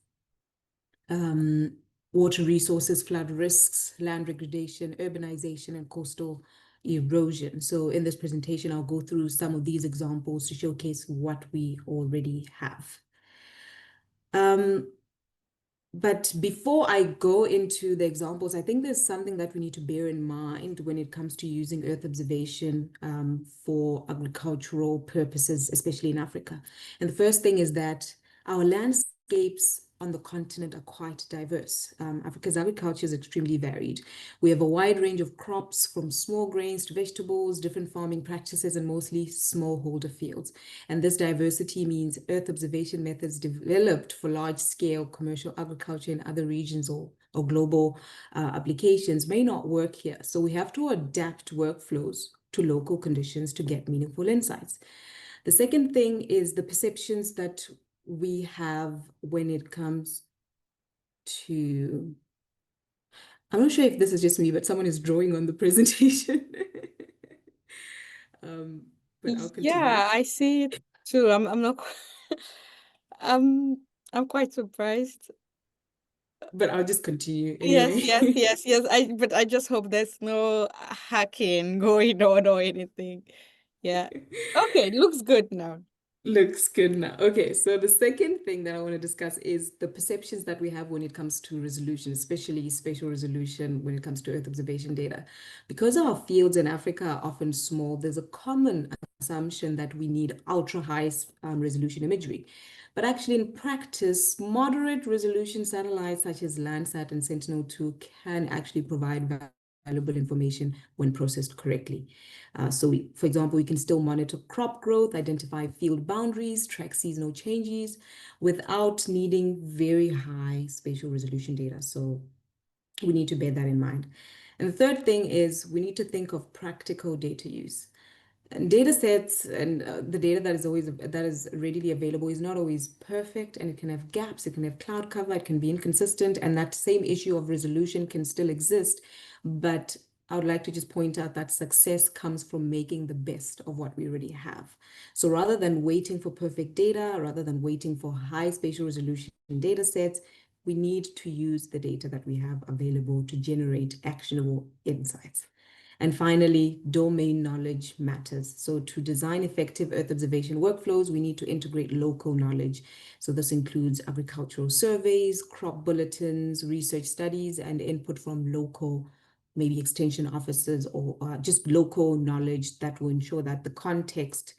E: water resources, flood risks, land degradation, urbanization, and coastal erosion. So in this presentation, I'll go through some of these examples to showcase what we already have. But before I go into the examples, I think there's something that we need to bear in mind when it comes to using Earth observation for agricultural purposes, especially in Africa. And the first thing is that our landscapes on the continent are quite diverse. Africa's agriculture is extremely varied. We have a wide range of crops, from small grains to vegetables, different farming practices, and mostly smallholder fields. And this diversity means Earth observation methods developed for large-scale commercial agriculture in other regions or global applications may not work here. So we have to adapt workflows to local conditions to get meaningful insights. The second thing is the perceptions that we have when it comes to, I'm not sure if this is just me, but someone is drawing on the presentation. But I'll continue.
B: Yeah, I see it too. I'm not I'm quite surprised.
E: But I'll just continue
B: Yes,
E: anyway.
B: yes. But I just hope there's no hacking going on or anything. Yeah. Okay, looks good now.
E: Looks good now. Okay, so the second thing that I want to discuss is the perceptions that we have when it comes to resolution, especially spatial resolution when it comes to Earth observation data. Because our fields in Africa are often small, there's a common assumption that we need ultra-high resolution imagery. But actually, in practice, moderate resolution satellites such as Landsat and Sentinel-2 can actually provide valuable information when processed correctly. For example, we can still monitor crop growth, identify field boundaries, track seasonal changes without needing very high spatial resolution data. So we need to bear that in mind. And the third thing is we need to think of practical data use. And data sets and the data that is readily available is not always perfect, and it can have gaps, it can have cloud cover, it can be inconsistent, and that same issue of resolution can still exist. But I would like to just point out that success comes from making the best of what we already have. So rather than waiting for perfect data, rather than waiting for high spatial resolution data sets, we need to use the data that we have available to generate actionable insights. And finally, domain knowledge matters. So to design effective Earth observation workflows, we need to integrate local knowledge. So this includes agricultural surveys, crop bulletins, research studies, and input from local, maybe extension officers or just local knowledge that will ensure that the context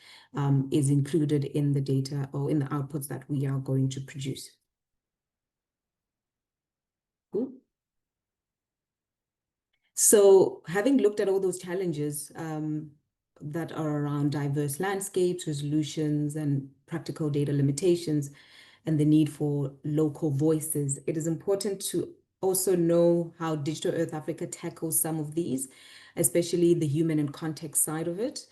E: is included in the data or in the outputs that we are going to produce. Cool. So having looked at all those challenges that are around diverse landscapes, resolutions, and practical data limitations, and the need for local voices, it is important to also know how Digital Earth Africa tackles some of these, especially the human and context side of it.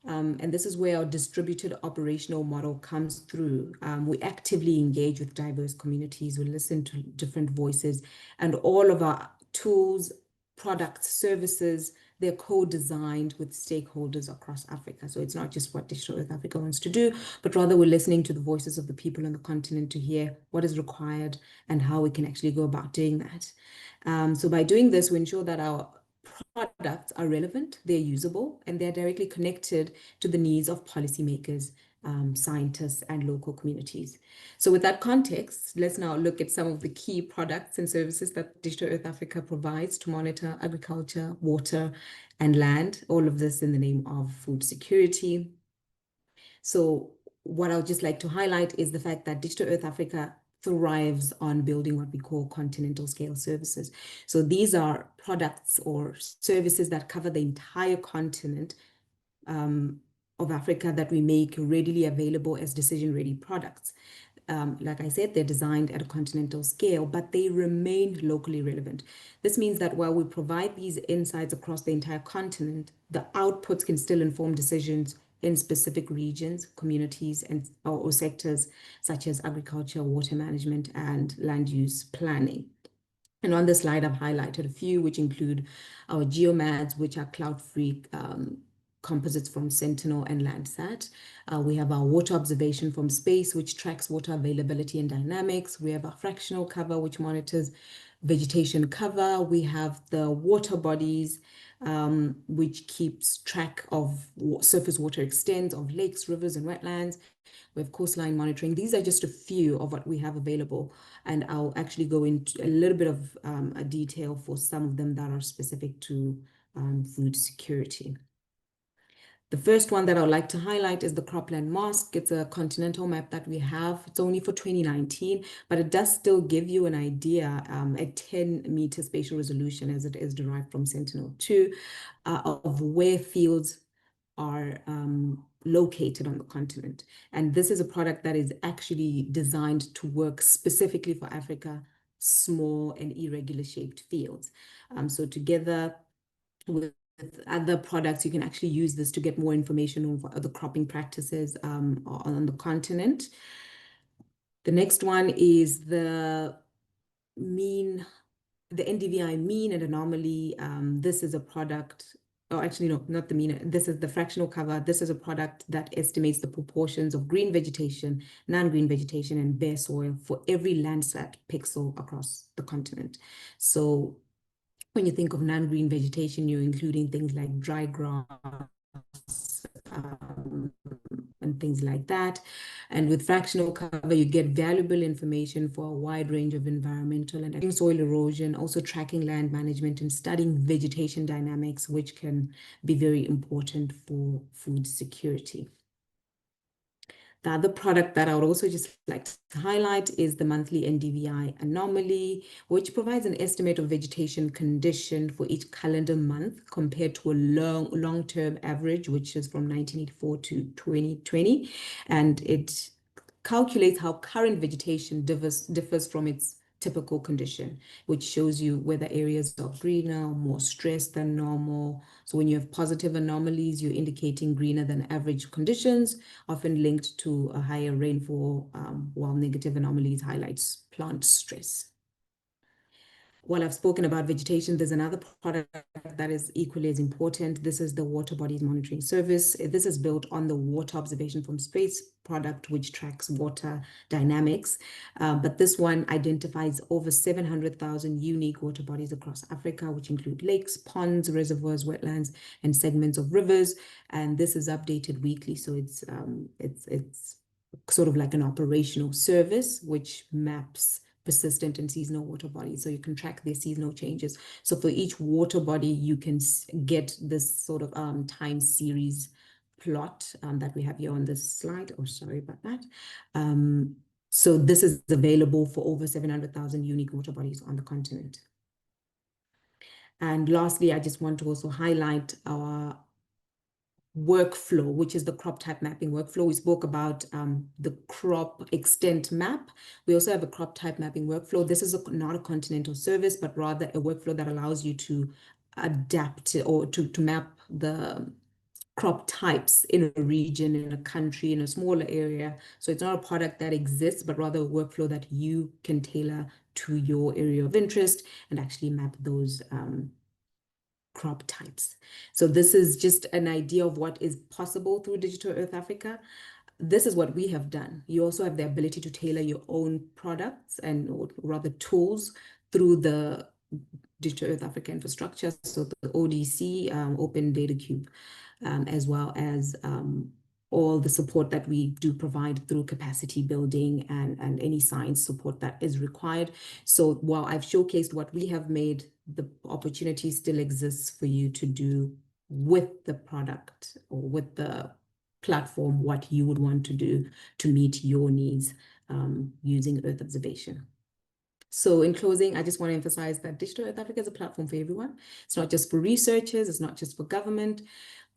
E: And this is where our distributed operational model comes through. We actively engage with diverse communities, we listen to different voices, and all of our tools, products, services, they're co-designed with stakeholders across Africa. So it's not just what Digital Earth Africa wants to do, but rather we're listening to the voices of the people on the continent to hear what is required and how we can actually go about doing that. So by doing this, we ensure that our products are relevant, they're usable, and they're directly connected to the needs of policymakers, scientists, and local communities. So with that context, let's now look at some of the key products and services that Digital Earth Africa provides to monitor agriculture, water, and land, all of this in the name of food security. So what I would just like to highlight is the fact that Digital Earth Africa thrives on building what we call continental scale services. So these are products or services that cover the entire continent of Africa that we make readily available as decision-ready products. Like I said, they're designed at a continental scale, but they remain locally relevant. This means that while we provide these insights across the entire continent, the outputs can still inform decisions in specific regions, communities, and or sectors such as agriculture, water management, and land use planning. And on this slide, I've highlighted a few, which include our geomads, which are cloud-free composites from Sentinel and Landsat. We have our water observation from space, which tracks water availability and dynamics. We have our fractional cover, which monitors vegetation cover. We have the water bodies, which keeps track of surface water extent of lakes, rivers, and wetlands. We have coastline monitoring. These are just a few of what we have available, and I'll actually go into a little bit of a detail for some of them that are specific to food security. The first one that I would like to highlight is the cropland mask. It's a continental map that we have. It's only for 2019, but it does still give you an idea at 10-meter spatial resolution, as it is derived from Sentinel-2, of where fields are located on the continent. And this is a product that is actually designed to work specifically for Africa, small and irregular shaped fields. So together with other products, you can actually use this to get more information on the cropping practices on the continent. The next one is the NDVI mean and anomaly. This is a product, oh, actually, no, not the mean. This is the fractional cover. This is a product that estimates the proportions of green vegetation, non-green vegetation, and bare soil for every Landsat pixel across the continent. So when you think of non-green vegetation, you're including things like dry grass and things like that. And with fractional cover, you get valuable information for a wide range of environmental and soil erosion, also tracking land management and studying vegetation dynamics, which can be very important for food security. The other product that I would also just like to highlight is the monthly NDVI anomaly, which provides an estimate of vegetation condition for each calendar month compared to a long-term average, which is from 1984 to 2020. And it calculates how current vegetation differs from its typical condition, which shows you whether areas are greener, more stressed than normal. So when you have positive anomalies, you're indicating greener than average conditions, often linked to a higher rainfall, while negative anomalies highlights plant stress. While I've spoken about vegetation, there's another product that is equally as important. This is the Water Bodies Monitoring Service. This is built on the Water Observation from Space product, which tracks water dynamics. But this one identifies over 700,000 unique water bodies across Africa, which include lakes, ponds, reservoirs, wetlands, and segments of rivers. And this is updated weekly. So it's sort of like an operational service, which maps persistent and seasonal water bodies, so you can track their seasonal changes. So for each water body, you can get this sort of time series plot that we have here on this slide. Oh, sorry about that. So this is available for over 700,000 unique water bodies on the continent. And lastly, I just want to also highlight our workflow, which is the crop type mapping workflow. We spoke about the crop extent map. We also have a crop type mapping workflow. This is not a continental service, but rather a workflow that allows you to adapt or to map the crop types in a region, in a country, in a smaller area. So it's not a product that exists, but rather a workflow that you can tailor to your area of interest and actually map those crop types. So this is just an idea of what is possible through Digital Earth Africa. This is what we have done. You also have the ability to tailor your own products or rather tools through the Digital Earth Africa infrastructure. So the ODC, Open Data Cube, as well as all the support that we do provide through capacity building and any science support that is required. So while I've showcased what we have made, the opportunity still exists for you to do with the product or with the platform what you would want to do to meet your needs using Earth observation. So in closing, I just want to emphasize that Digital Earth Africa is a platform for everyone. It's not just for researchers, it's not just for government.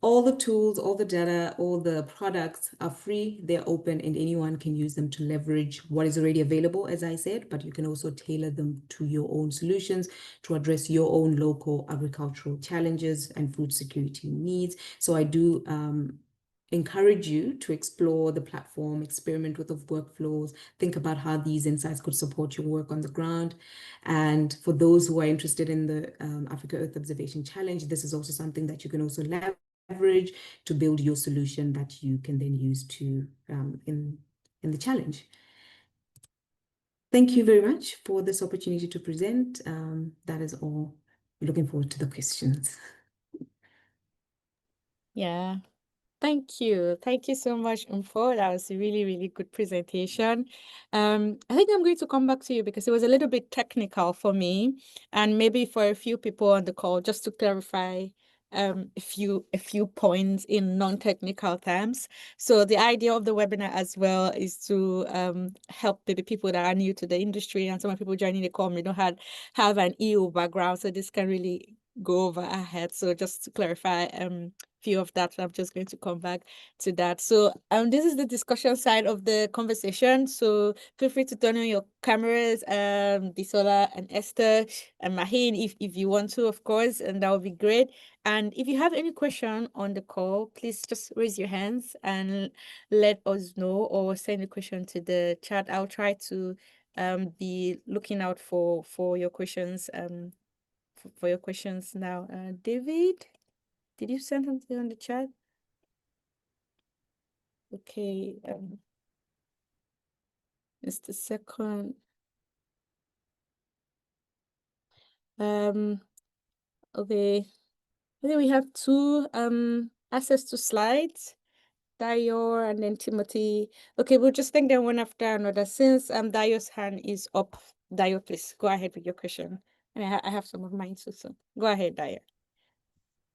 E: All the tools, all the data, all the products are free, they're open, and anyone can use them to leverage what is already available, as I said, but you can also tailor them to your own solutions to address your own local agricultural challenges and food security needs. So I do encourage you to explore the platform, experiment with the workflows, think about how these insights could support your work on the ground. And for those who are interested in the Africa Earth Observation Challenge, this is also something that you can also leverage to build your solution that you can then use to in the challenge. Thank you very much for this opportunity to present. That is all. Looking forward to the questions.
B: Yeah. Thank you. Thank you so much, Mpho. That was a really, really good presentation. I think I'm going to come back to you because it was a little bit technical for me and maybe for a few people on the call, just to clarify a few points in non-technical terms. So the idea of the webinar as well is to help maybe people that are new to the industry, and some people joining the call may not have an EU background, so this can really go over our head. So just to clarify few of that, I'm just going to come back to that. So this is the discussion side of the conversation. So feel free to turn on your cameras, Bisola and Esther and Maheen, if you want to, of course, and that would be great. And if you have any question on the call, please just raise your hands and let us know, or send a question to the chat. I'll try to be looking out for your questions for your questions now. David, did you send something on the chat? Okay, it's the second. Okay, I think we have two access to slides, Dayo and then Timothy. Okay, we'll just take them one after another. Since Dayo's hand is up, Dayo, please go ahead with your question. And I have some of mine too, so go ahead, Dayo.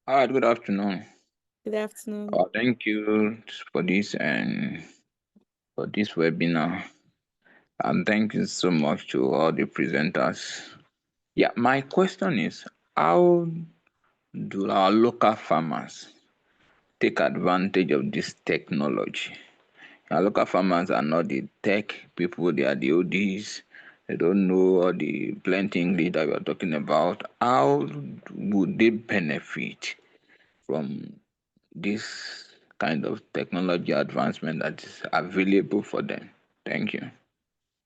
F: All right, good afternoon.
B: Good afternoon.
F: Thank you for this and for this webinar. And thank you so much to all the presenters. Yeah, my question is, how do our local farmers take advantage of this technology? Our local farmers are not the tech people, they are the ODs. They don't know all the plenty English that we are talking about. How would they benefit from this kind of technology advancement that is available for them? Thank you.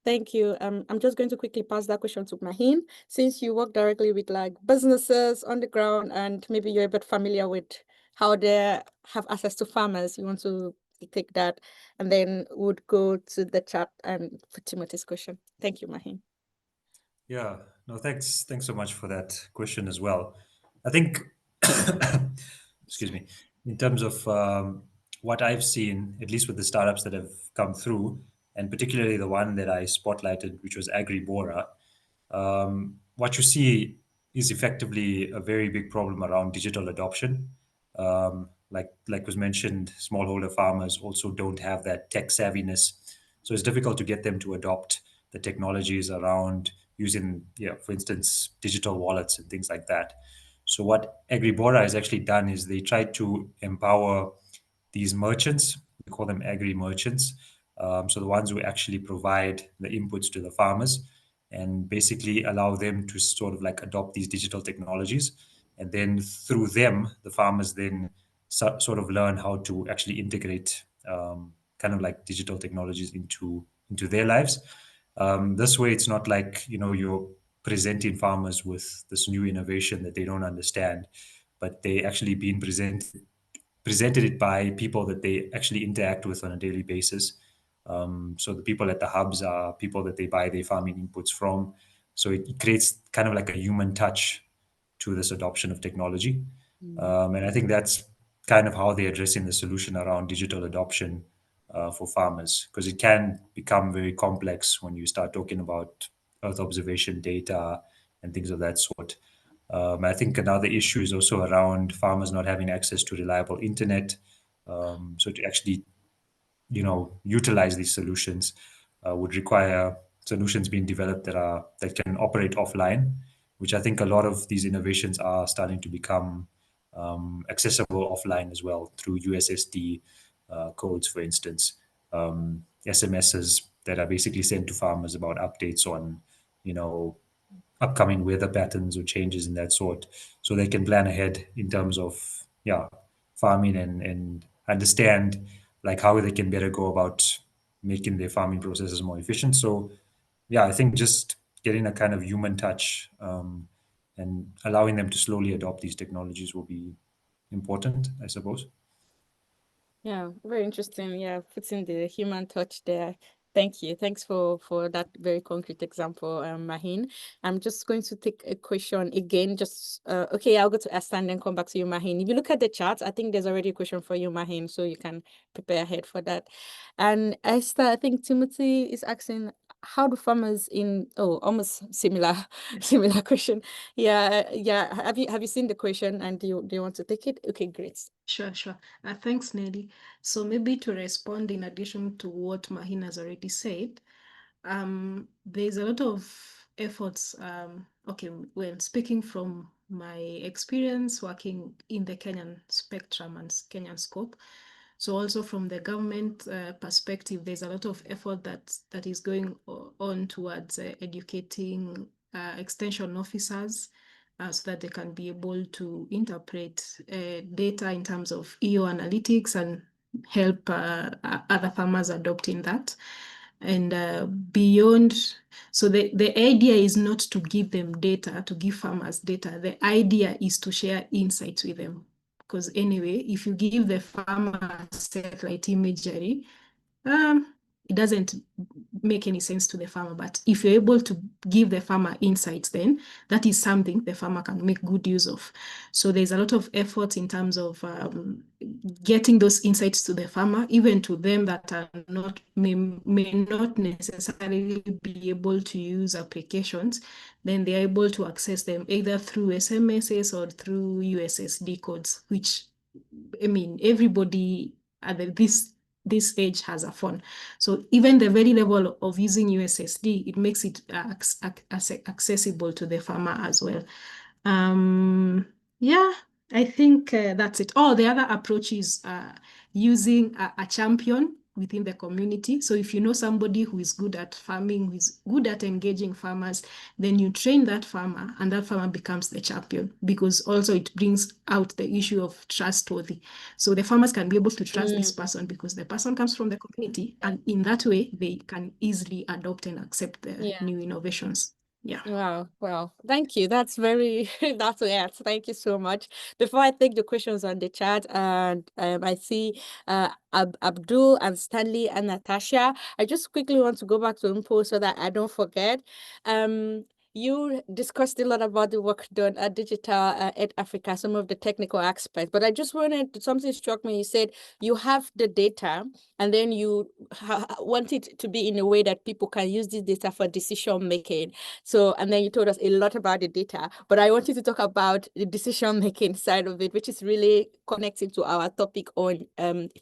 B: Thank you. I'm just going to quickly pass that question to Maheen. Since you work directly with like businesses on the ground and maybe you're a bit familiar with how they have access to farmers, you want to take that, and then would go to the chat and for Timothy's question. Thank you, Maheen.
C: Yeah, no, thanks so much for that question as well. I think, excuse me, in terms of what I've seen, at least with the startups that have come through, and particularly the one that I spotlighted, which was AgriBora, what you see is effectively a very big problem around digital adoption. Like was mentioned, smallholder farmers also don't have that tech savviness, so it's difficult to get them to adopt the technologies around using, for instance, digital wallets and things like that. So what AgriBora has actually done is they tried to empower these merchants. We call them agri merchants. So the ones who actually provide the inputs to the farmers, and basically allow them to sort of like adopt these digital technologies. And then through them, the farmers then sort of learn how to actually integrate kind of like digital technologies into their lives. This way, it's not like, you're presenting farmers with this new innovation that they don't understand, but they actually being presented it by people that they actually interact with on a daily basis. So the people at the hubs are people that they buy their farming inputs from. So it creates kind of like a human touch to this adoption of technology. And I think that's kind of how they're addressing the solution around digital adoption for farmers, because it can become very complex when you start talking about Earth observation data and things of that sort. I think another issue is also around farmers not having access to reliable internet. So to actually, utilize these solutions would require solutions being developed that can operate offline, which I think a lot of these innovations are starting to become accessible offline as well through USSD codes, for instance, SMSs that are basically sent to farmers about updates on, upcoming weather patterns or changes in that sort, so they can plan ahead in terms of farming and understand like how they can better go about making their farming processes more efficient. So I think just getting a kind of human touch and allowing them to slowly adopt these technologies will be important, I suppose.
B: Yeah, very interesting. Yeah, putting the human touch there. Thank you. Thanks for that very concrete example, Maheen. I'm just going to take a question again. Just okay, I'll go to Esther and then come back to you, Maheen. If you look at the chat, I think there's already a question for you, Maheen, so you can prepare ahead for that. And Esther, I think Timothy is asking, how do farmers in almost similar question. Yeah. Have you seen the question and do you want to take it? Okay, great.
D: Sure. Thanks, Nelly. So maybe to respond in addition to what Maheen has already said, there's a lot of efforts. Okay, well, speaking from my experience working in the Kenyan spectrum and Kenyan scope, so also from the government perspective, there's a lot of effort that is going on towards educating extension officers so that they can be able to interpret data in terms of EO analytics and help other farmers adopting that. And beyond, so the idea is not to give them data, to give farmers data. The idea is to share insights with them. Because anyway, if you give the farmer satellite imagery, it doesn't make any sense to the farmer. But if you're able to give the farmer insights, then that is something the farmer can make good use of. So there's a lot of effort in terms of getting those insights to the farmer, even to them that are not may not necessarily be able to use applications. Then they're able to access them either through SMSs or through USSD codes, which, I mean, everybody at this age has a phone. So even the very level of using USSD, it makes it accessible to the farmer as well. Yeah, I think that's it. Oh, the other approach is using a champion within the community. So if you know somebody who is good at farming, who is good at engaging farmers, then you train that farmer and that farmer becomes the champion, because also it brings out the issue of trustworthy. So the farmers can be able to trust this person because the person comes from the community, and in that way they can easily adopt and accept the new innovations. Yeah.
B: Wow. Thank you. That's very Thank you so much. Before I take the questions on the chat, and I see Abdul and Stanley and Natasha. I just quickly want to go back to Mpho so that I don't forget. You discussed a lot about the work done at Digital Ed Africa, some of the technical aspects, but I just wanted, something struck me. You said you have the data and then you want it to be in a way that people can use this data for decision making. So, and then you told us a lot about the data, but I want you to talk about the decision making side of it, which is really connecting to our topic on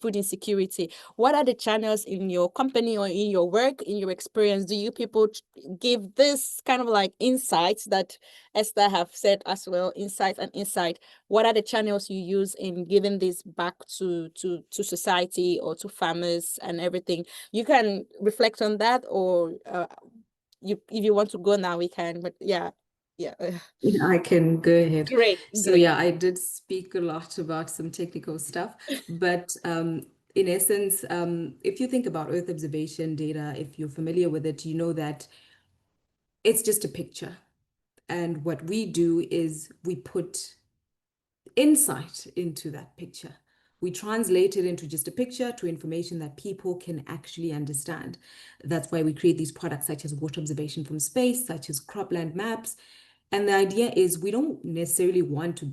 B: food insecurity. What are the channels in your company or in your work, in your experience? Do you people give this kind of like insights that Esther have said as well, insight? What are the channels you use in giving this back to society or to farmers and everything? You can reflect on that, or if you want to go now, we can. But yeah.
E: I can go ahead.
B: Great.
E: So yeah, I did speak a lot about some technical stuff, but in essence, if you think about Earth observation data, if you're familiar with it, you know that it's just a picture. And what we do is we put insight into that picture. We translate it into just a picture to information that people can actually understand. That's why we create these products such as water observation from space, such as cropland maps. And the idea is we don't necessarily want to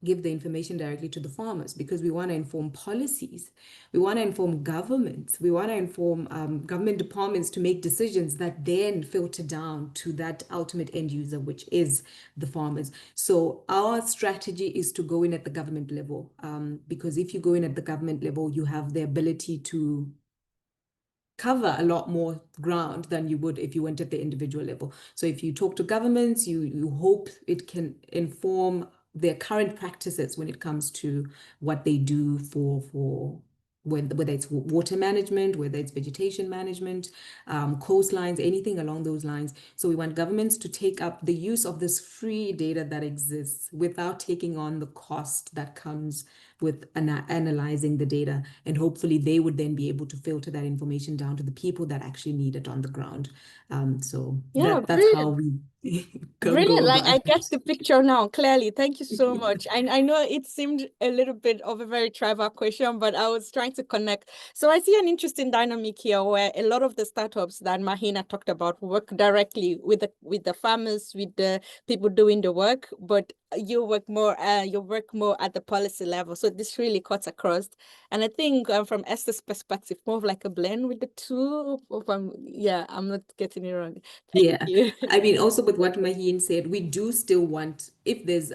E: give the information directly to the farmers, because we want to inform policies. We want to inform governments. We want to inform government departments to make decisions that then filter down to that ultimate end user, which is the farmers. So our strategy is to go in at the government level, because if you go in at the government level, you have the ability to cover a lot more ground than you would if you went at the individual level. So if you talk to governments, you hope it can inform their current practices when it comes to what they do for whether it's water management, whether it's vegetation management, coastlines, anything along those lines. So we want governments to take up the use of this free data that exists without taking on the cost that comes with analyzing the data, and hopefully they would then be able to filter that information down to the people that actually need it on the ground. So
B: Yeah,
E: that's how we go
B: brilliant. Like,
E: about
B: I
E: it.
B: get the picture now clearly. Thank you so much. I know it seemed a little bit of a very tribal question, but I was trying to connect. So I see an interesting dynamic here where a lot of the startups that Maheen talked about work directly with the farmers, with the people doing the work, but you work more at the policy level. So this really cuts across. And I think from Esther's perspective, more of like a blend with the two. I'm not getting it wrong. Thank you.
E: I mean, also with what Maheen said, we do still want, if there's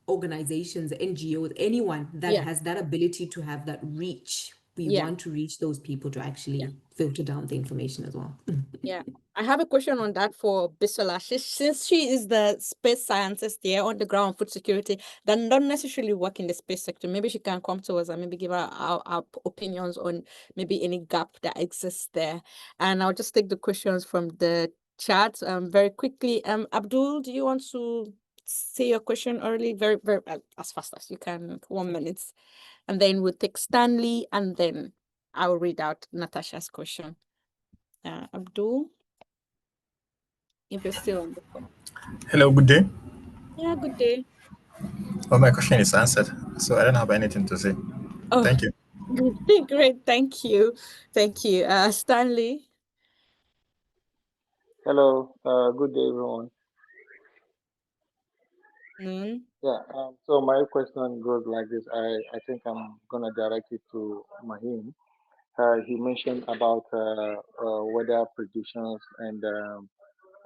E: organizations, NGOs, anyone that has that ability to have that reach, we want to reach those people to actually filter down the information as well.
B: Yeah, I have a question on that for Bisola. Since she is the space scientist there on the ground food security, that don't necessarily work in the space sector. Maybe she can come to us and maybe give our opinions on maybe any gap that exists there. And I'll just take the questions from the chat very quickly. Abdul, do you want to say your question early? Very, very as fast as you can, 1 minute. And then we'll take Stanley, and then I'll read out Natasha's question. Abdul, if you're still on the phone.
G: Hello, good day.
B: Yeah, good day.
G: Well, my question is answered, so I don't have anything to say.
B: Oh,
G: Thank you.
B: great. Thank you. Thank you. Stanley.
H: Hello, good day, everyone. Yeah, so my question goes like this. I think I'm gonna direct it to Maheen. He mentioned about weather predictions and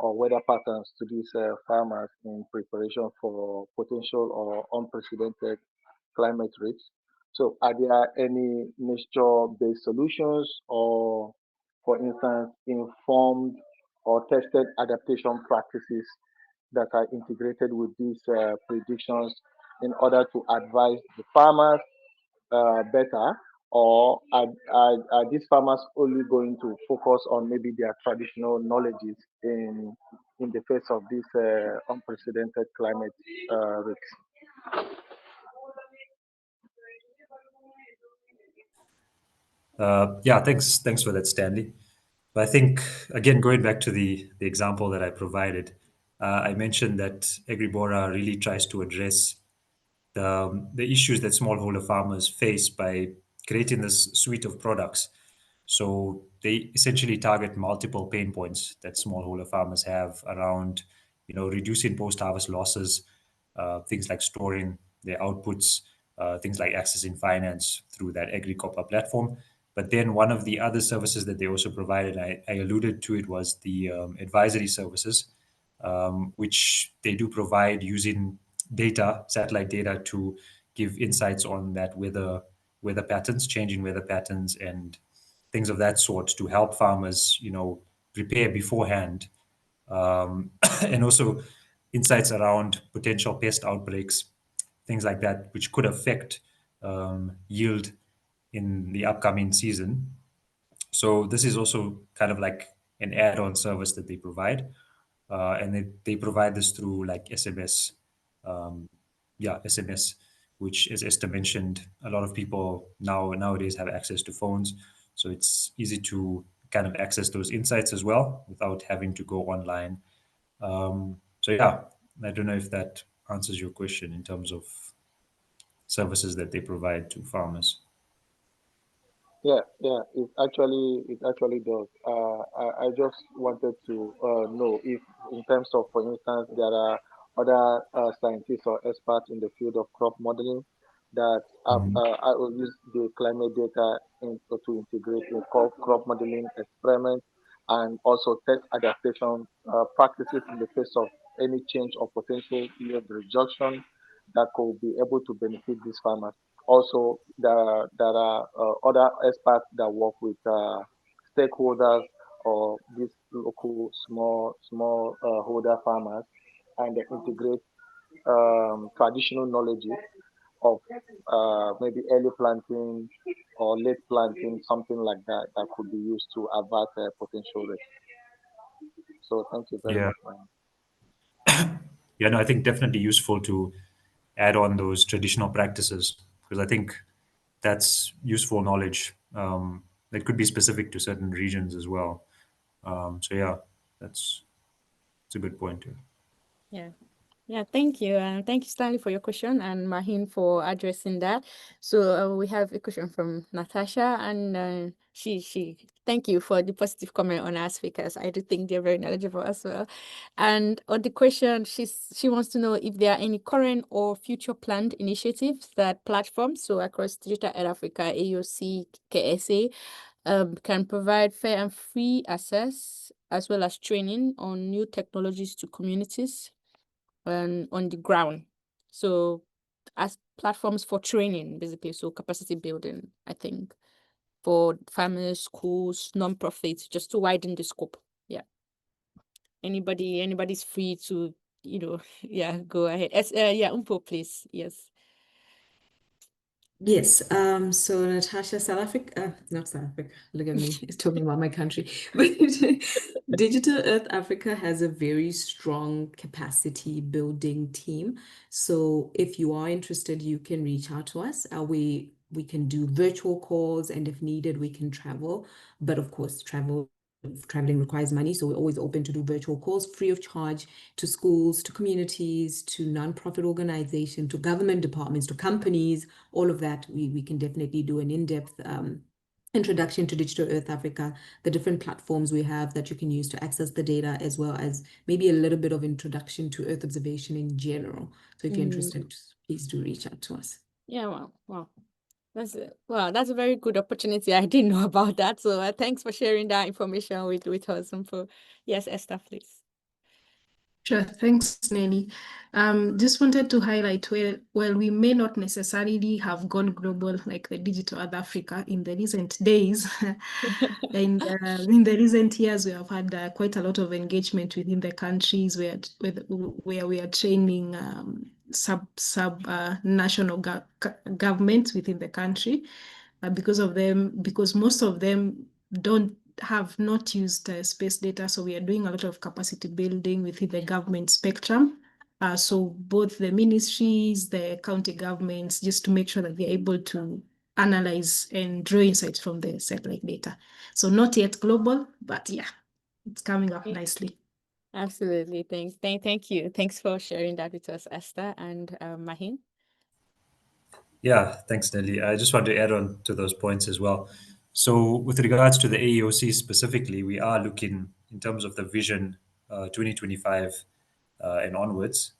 H: or weather patterns to these farmers in preparation for potential or unprecedented climate risks. So, are there any nature-based solutions, or, for instance, informed or tested adaptation practices that are integrated with these predictions in order to advise the farmers better? Or are these farmers only going to focus on maybe their traditional knowledges in the face of this unprecedented climate risks?
C: Yeah, thanks for that, Stanley. But I think, again, going back to the example that I provided, I mentioned that Agribora really tries to address the issues that smallholder farmers face by creating this suite of products. So they essentially target multiple pain points that smallholder farmers have around, reducing post-harvest losses, things like storing their outputs, things like accessing finance through that AgriCopper platform. But then one of the other services that they also provided, I alluded to it, was the advisory services, which they do provide using data, satellite data, to give insights on that weather patterns, changing weather patterns, and things of that sort to help farmers, prepare beforehand, and also insights around potential pest outbreaks, things like that, which could affect yield in the upcoming season. So this is also kind of like an add-on service that they provide, and they provide this through like SMS, SMS, which, as Esther mentioned, a lot of people nowadays have access to phones, so it's easy to kind of access those insights as well without having to go online. So yeah, I don't know if that answers your question in terms of services that they provide to farmers.
H: Yeah, it actually does. I just wanted to know if, in terms of, for instance, there are other scientists or experts in the field of crop modeling that I will use the climate data to integrate in crop modeling experiments and also test adaptation practices in the face of any change or potential yield reduction that could be able to benefit these farmers. Also, there are other experts that work with stakeholders or these local small holder farmers, and they integrate traditional knowledge of maybe early planting or late planting, something like that, that could be used to avert potential risk. So thank you very
C: Yeah.
H: much, man.
C: Yeah, no, I think definitely useful to add on those traditional practices because I think that's useful knowledge that could be specific to certain regions as well. So yeah, that's a good point too.
B: Yeah. Yeah, thank you. And thank you, Stanley, for your question, and Maheen for addressing that. So we have a question from Natasha, and she thank you for the positive comment on our speakers. I do think they're very knowledgeable as well. And on the question, she wants to know if there are any current or future planned initiatives that platforms, so across Digital Ed Africa, AOC, KSA, can provide fair and free access as well as training on new technologies to communities on the ground. So as platforms for training, basically, so capacity building, I think, for families, schools, non-profits, just to widen the scope. Yeah. Anybody's free to, yeah, go ahead. Yeah, Mpho, please. Yes.
E: Yes, so Natasha, not South Africa, look at me, it's talking about my country. But Digital Earth Africa has a very strong capacity building team. So if you are interested, you can reach out to us. We can do virtual calls, and if needed, we can travel. But of course, traveling requires money, so we're always open to do virtual calls free of charge to schools, to communities, to nonprofit organizations, to government departments, to companies. All of that, we can definitely do an in-depth introduction to Digital Earth Africa, the different platforms we have that you can use to access the data, as well as maybe a little bit of introduction to Earth observation in general. So if you're interested, please do reach out to us.
B: Yeah, wow. That's a very good opportunity. I didn't know about that. So thanks for sharing that information with us. Yes, Esther, please.
D: Sure, thanks, Nelly. Just wanted to highlight while we may not necessarily have gone global like the Digital Earth Africa in the recent days, in the recent years, we have had quite a lot of engagement within the countries where we are training national governments within the country, because most of them have not used space data, so we are doing a lot of capacity building within the government spectrum. So both the ministries, the county governments, just to make sure that they're able to analyze and draw insights from the satellite data. So not yet global, but yeah, it's coming up nicely.
B: Absolutely. Thank you. Thanks for sharing that with us, Esther and Maheen.
C: Yeah, thanks, Nelly. I just want to add on to those points as well. So with regards to the AEOC specifically, we are looking in terms of the vision 2025 and onwards.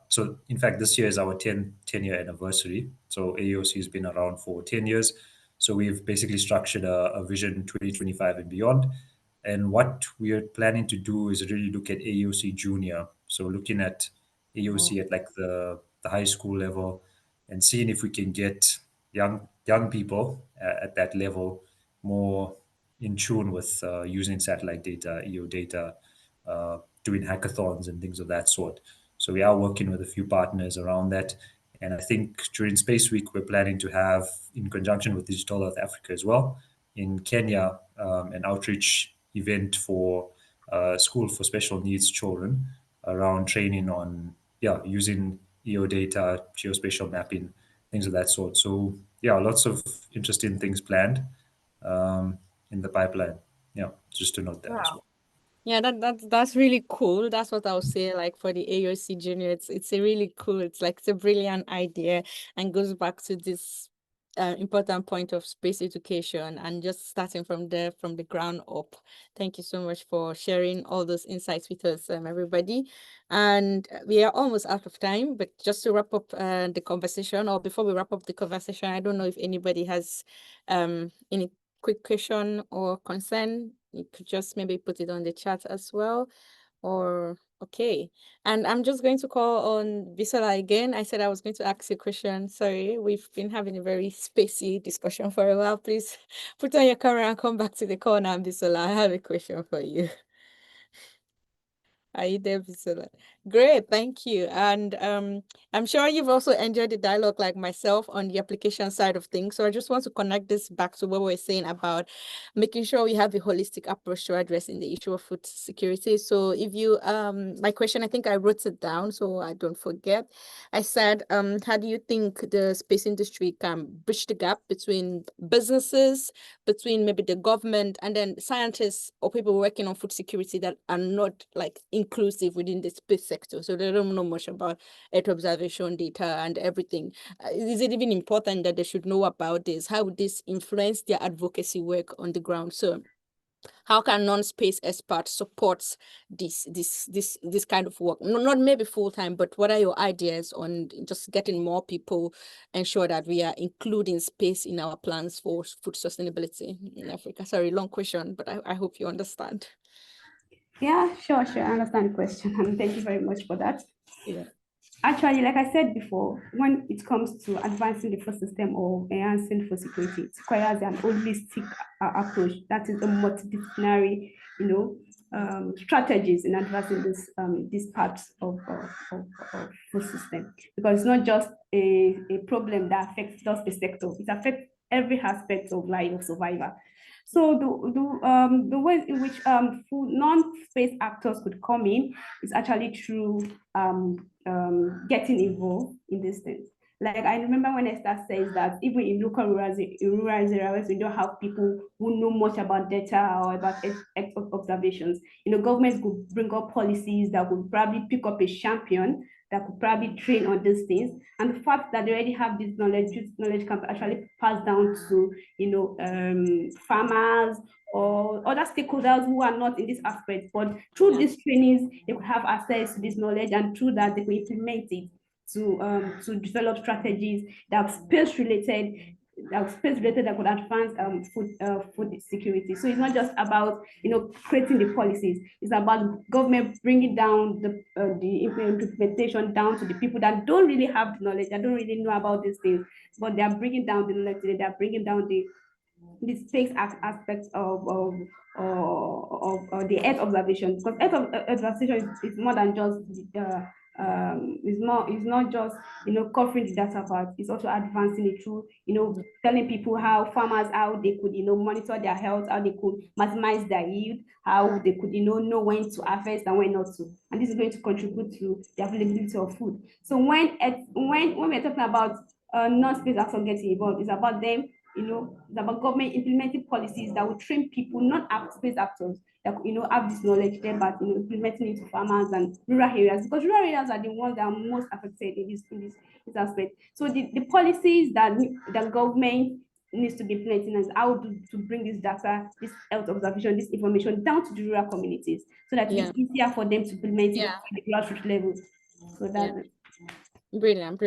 C: So in fact, this year is our 10-year anniversary. So AEOC has been around for 10 years. So we've basically structured a vision 2025 and beyond. And what we are planning to do is really look at AEOC Junior. So looking at AEOC at like the high school level, and seeing if we can get young people at that level more in tune with using satellite data, EO data, doing hackathons and things of that sort. So we are working with a few partners around that. And I think during Space Week, we're planning to have, in conjunction with Digital Earth Africa as well, in Kenya, an outreach event for school for special needs children around training on using EO data, geospatial mapping, things of that sort. So yeah, lots of interesting things planned in the pipeline. Yeah, just to note that as well.
B: Yeah, that's really cool. That's what I would say. Like for the AOC Junior, it's a really cool. It's a brilliant idea, and goes back to this important point of space education and just starting from the ground up. Thank you so much for sharing all those insights with us, everybody. And we are almost out of time, but just to wrap up the conversation, or before we wrap up the conversation, I don't know if anybody has any quick question or concern. You could just maybe put it on the chat as well. Or okay. And I'm just going to call on Bisola again. I said I was going to ask you a question. Sorry, we've been having a very spacey discussion for a while. Please put on your camera and come back to the call now, Bisola. I have a question for you. Are you there, Priscilla? Great, thank you. And I'm sure you've also enjoyed the dialogue like myself on the application side of things. So I just want to connect this back to what we were saying about making sure we have a holistic approach to addressing the issue of food security. So if you, my question, I think I wrote it down so I don't forget. I said, how do you think the space industry can bridge the gap between businesses, between maybe the government, and then scientists or people working on food security that are not like inclusive within the space sector? So they don't know much about Earth observation data and everything. Is it even important that they should know about this? How would this influence their advocacy work on the ground? So how can non-space experts support this kind of work? Not maybe full-time, but what are your ideas on just getting more people, ensure that we are including space in our plans for food sustainability in Africa? Sorry, long question, but I hope you understand.
A: Yeah, sure. I understand the question, and thank you very much for that.
B: Yeah.
A: Actually, like I said before, when it comes to advancing the food system or enhancing food security, it requires an holistic approach. That is a multidisciplinary, strategies in advancing these parts of food system. Because it's not just a problem that affects just the sector; it affects every aspect of life of survival. So the ways in which food non-space actors could come in is actually through getting involved in these things. Like I remember when Esther says that even in rural areas, we don't have people who know much about data or about observations. Governments could bring up policies that would probably pick up a champion that could probably train on these things. And the fact that they already have this knowledge can actually pass down to farmers or other stakeholders who are not in this aspect, but through these trainings, they could have access to this knowledge, and through that, they could implement it to develop strategies that are space related that could advance food security. So it's not just about creating the policies. It's about government bringing down the implementation down to the people that don't really have the knowledge, that don't really know about these things, but they are bringing down the knowledge. They are bringing down the space aspects of the Earth observation, because observation is more than just it's not just covering the data part. It's also advancing it through telling people how they could monitor their health, how they could maximize their yield, how they could know when to harvest and when not to, and this is going to contribute to the availability of food. So when we're talking about non-space actors getting involved, it's about them. It's about government implementing policies that will train people, not space actors, that have this knowledge there, but implementing it to farmers and rural areas, because rural areas are the ones that are most affected in this aspect. So the policies that the government needs to be implementing is how to bring this data, this health observation, this information down to the rural communities, so that it's easier for them to implement it at the grassroots level. So that's it.
B: Brilliant.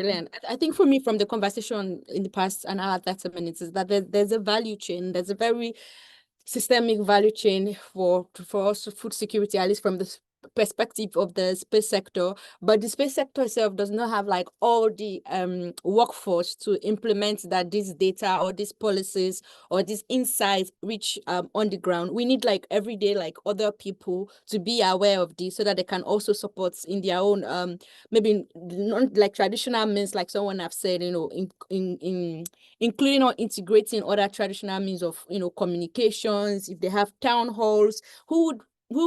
B: I think for me, from the conversation in the past an hour, 30 minutes, is that there's a value chain. There's a very systemic value chain for us food security, at least from the perspective of the space sector. But the space sector itself does not have like all the workforce to implement this data or these policies or these insights reach on the ground. We need like every day like other people to be aware of this, so that they can also support in their own maybe not like traditional means, like someone have said, in including or integrating other traditional means of communications. If they have town halls, who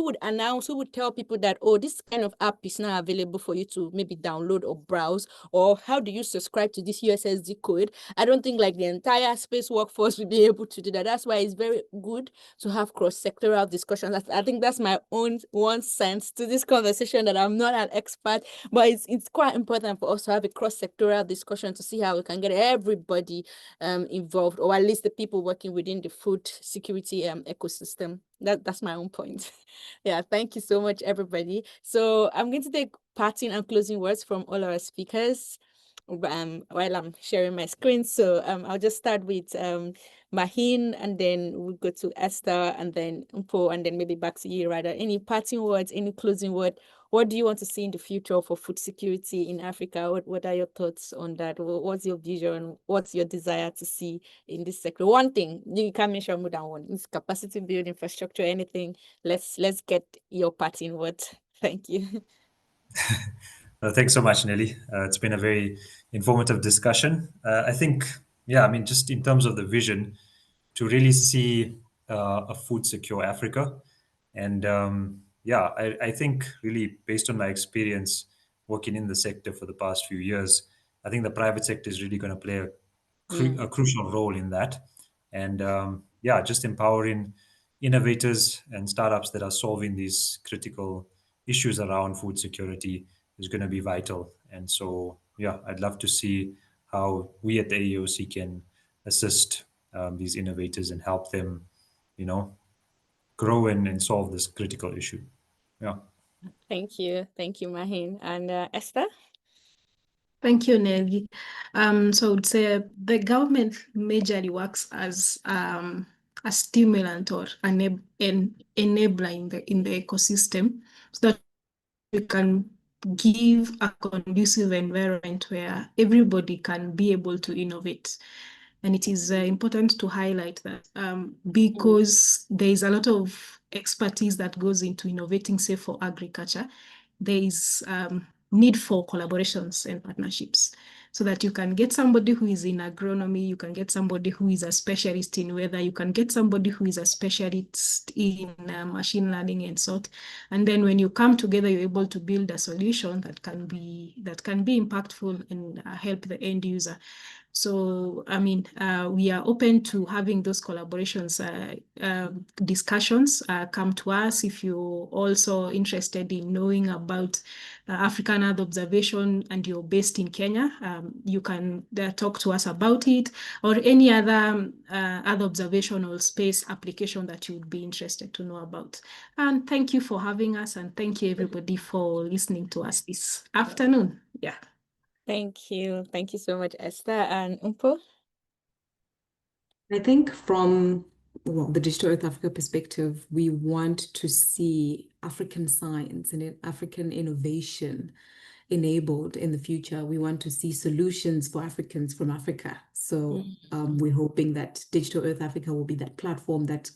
B: would announce, who would tell people that, oh, this kind of app is now available for you to maybe download or browse, or how do you subscribe to this USSD code? I don't think like the entire space workforce will be able to do that. That's why it's very good to have cross-sectoral discussions. I think that's my own 1 cent to this conversation, that I'm not an expert, but it's quite important for us to have a cross-sectoral discussion to see how we can get everybody involved, or at least the people working within the food security ecosystem. That's my own point. Yeah, thank you so much, everybody. So I'm going to take parting and closing words from all our speakers while I'm sharing my screen. So I'll just start with Maheen, and then we'll go to Esther, and then Mpho, and then maybe back to you, Iradat. Any parting words, any closing word? What do you want to see in the future for food security in Africa? What are your thoughts on that? What's your vision? What's your desire to see in this sector? One thing, you can't mention more than one. It's capacity building, infrastructure, anything. Let's get your parting words. Thank you.
C: Thanks so much, Nelly. It's been a very informative discussion. I think, yeah, I mean, just in terms of the vision, to really see a food secure Africa. And yeah, I think really based on my experience working in the sector for the past few years, I think the private sector is really going to play a crucial role in that. And yeah, just empowering innovators and startups that are solving these critical issues around food security is going to be vital. And so, yeah, I'd love to see how we at the AEOC can assist these innovators and help them, you know, grow and solve this critical issue. Yeah.
B: Thank you. Thank you, Maheen. And Esther?
D: Thank you, Nelly. So I would say the government majorly works as a stimulant or an enabler in the ecosystem, so that we can give a conducive environment where everybody can be able to innovate. And it is important to highlight that because there is a lot of expertise that goes into innovating, say, for agriculture, there is need for collaborations and partnerships, so that you can get somebody who is in agronomy, you can get somebody who is a specialist in weather, you can get somebody who is a specialist in machine learning and sort. And then when you come together, you're able to build a solution that can be impactful and help the end user. So, I mean, we are open to having those collaborations, discussions. Come to us if you're also interested in knowing about African Earth observation and you're based in Kenya. You can talk to us about it, or any other Earth observation or space application that you would be interested to know about. And thank you for having us, and thank you everybody for listening to us this afternoon. Yeah.
B: Thank you. Thank you so much, Esther. And Mpho?
E: I think from the Digital Earth Africa perspective, we want to see African science and African innovation enabled in the future. We want to see solutions for Africans from Africa. So we're hoping that Digital Earth Africa will be that platform that,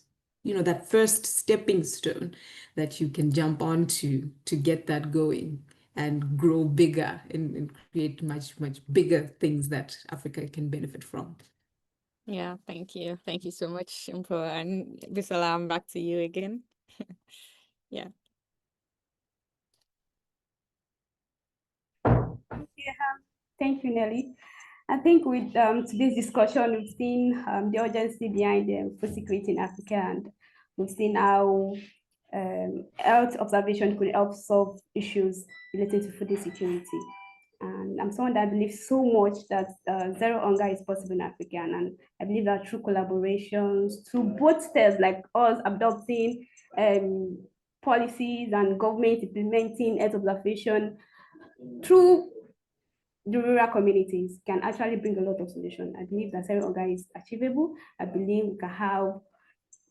E: that first stepping stone that you can jump onto to get that going and grow bigger and create much, much bigger things that Africa can benefit from.
B: Yeah, thank you. Thank you so much, Mpho. And Bisola, I'm back to you again. Yeah.
A: Thank you, Nelly. I think with today's discussion, we've seen the urgency behind food security in Africa, and we've seen how health observation could help solve issues related to food insecurity. And I'm someone that believes so much that zero hunger is possible in Africa. And I believe that through collaborations, through both steps like us adopting policies and government implementing health observation, through the rural communities can actually bring a lot of solution. I believe that zero hunger is achievable. I believe we can have,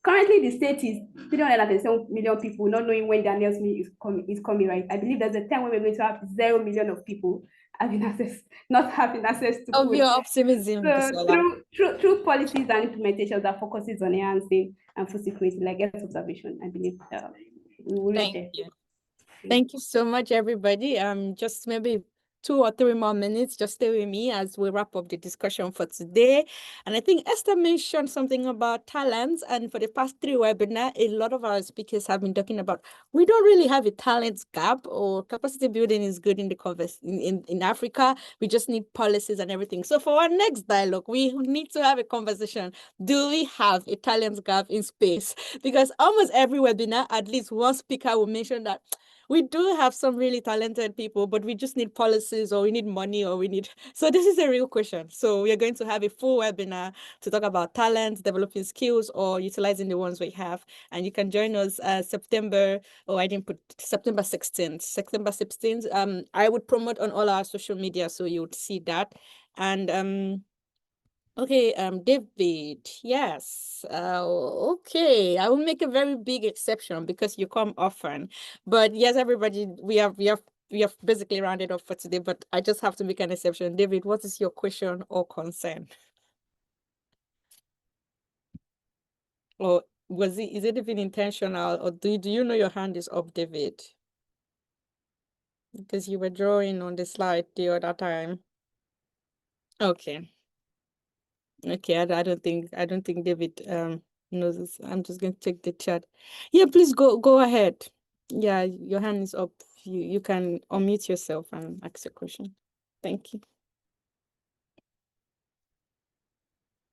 A: currently the state is 337 million people not knowing when their next meal is coming, right? I believe there's a time when we're going to have 0 million of people not having access to
B: Of
A: food.
B: your optimism,
A: So
B: Bisola.
A: through policies and implementations that focuses on enhancing and food security, like health observation, I believe we will reach there.
B: Thank you. Thank you so much, everybody. Just maybe 2 or 3 more minutes. Just stay with me as we wrap up the discussion for today. And I think Esther mentioned something about talents. And for the past 3 webinars, a lot of our speakers have been talking about we don't really have a talent gap, or capacity building is good in the in Africa. We just need policies and everything. So for our next dialogue, we need to have a conversation. Do we have a talent gap in space? Because almost every webinar, at least one speaker will mention that we do have some really talented people, but we just need policies, or we need money, or we need... So this is a real question. So we are going to have a full webinar to talk about talent, developing skills, or utilizing the ones we have. And you can join us September 16th. September 16th. I would promote on all our social media, so you would see that. And okay, David, yes. Okay, I will make a very big exception because you come often. But yes, everybody, we have basically rounded up for today, but I just have to make an exception. David, what is your question or concern? Or is it even intentional, or do you know your hand is up, David? because you were drawing on the slide the other time. Okay. Okay, I don't think David knows this. I'm just going to check the chat. Yeah, please go ahead. Yeah, your hand is up. You can unmute yourself and ask your question. Thank you.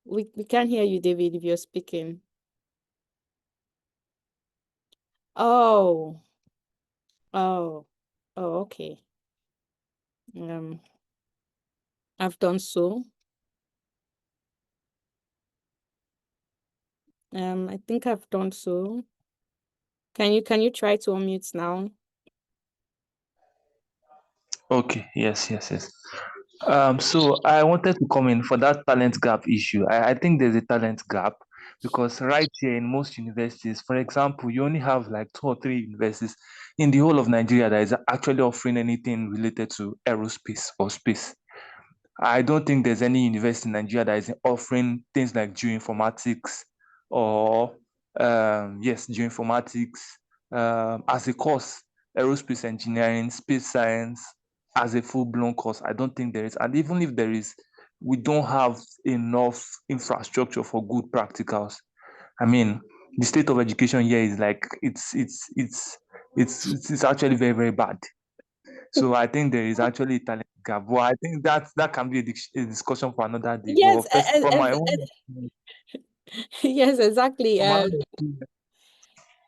B: We can't hear you, David, if you're speaking. Oh, okay. I've done so. I think I've done so. Can you try to unmute now?
I: Okay, yes. So I wanted to come in for that talent gap issue. I think there's a talent gap because right here in most universities, for example, you only have like 2 or 3 universities in the whole of Nigeria that is actually offering anything related to aerospace or space. I don't think there's any university in Nigeria that is offering things like geoinformatics or geoinformatics as a course, aerospace engineering, space science as a full-blown course. I don't think there is. And even if there is, we don't have enough infrastructure for good practicals. I mean, the state of education here is like it's actually very, very bad. So I think there is actually a talent gap. But I think that can be a discussion for another day.
B: Yes,
I: But first, from my own,
B: yes, exactly.
I: from my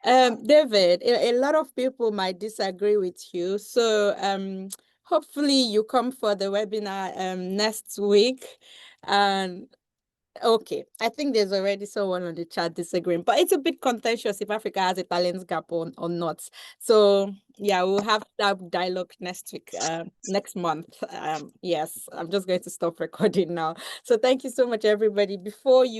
I: own
B: David, a lot of people might disagree with you. So hopefully you come for the webinar next week. And okay, I think there's already someone on the chat disagreeing, but it's a bit contentious if Africa has a talent gap or not. So yeah, we'll have that dialogue next week, next month. Yes, I'm just going to stop recording now. So thank you so much, everybody. Before you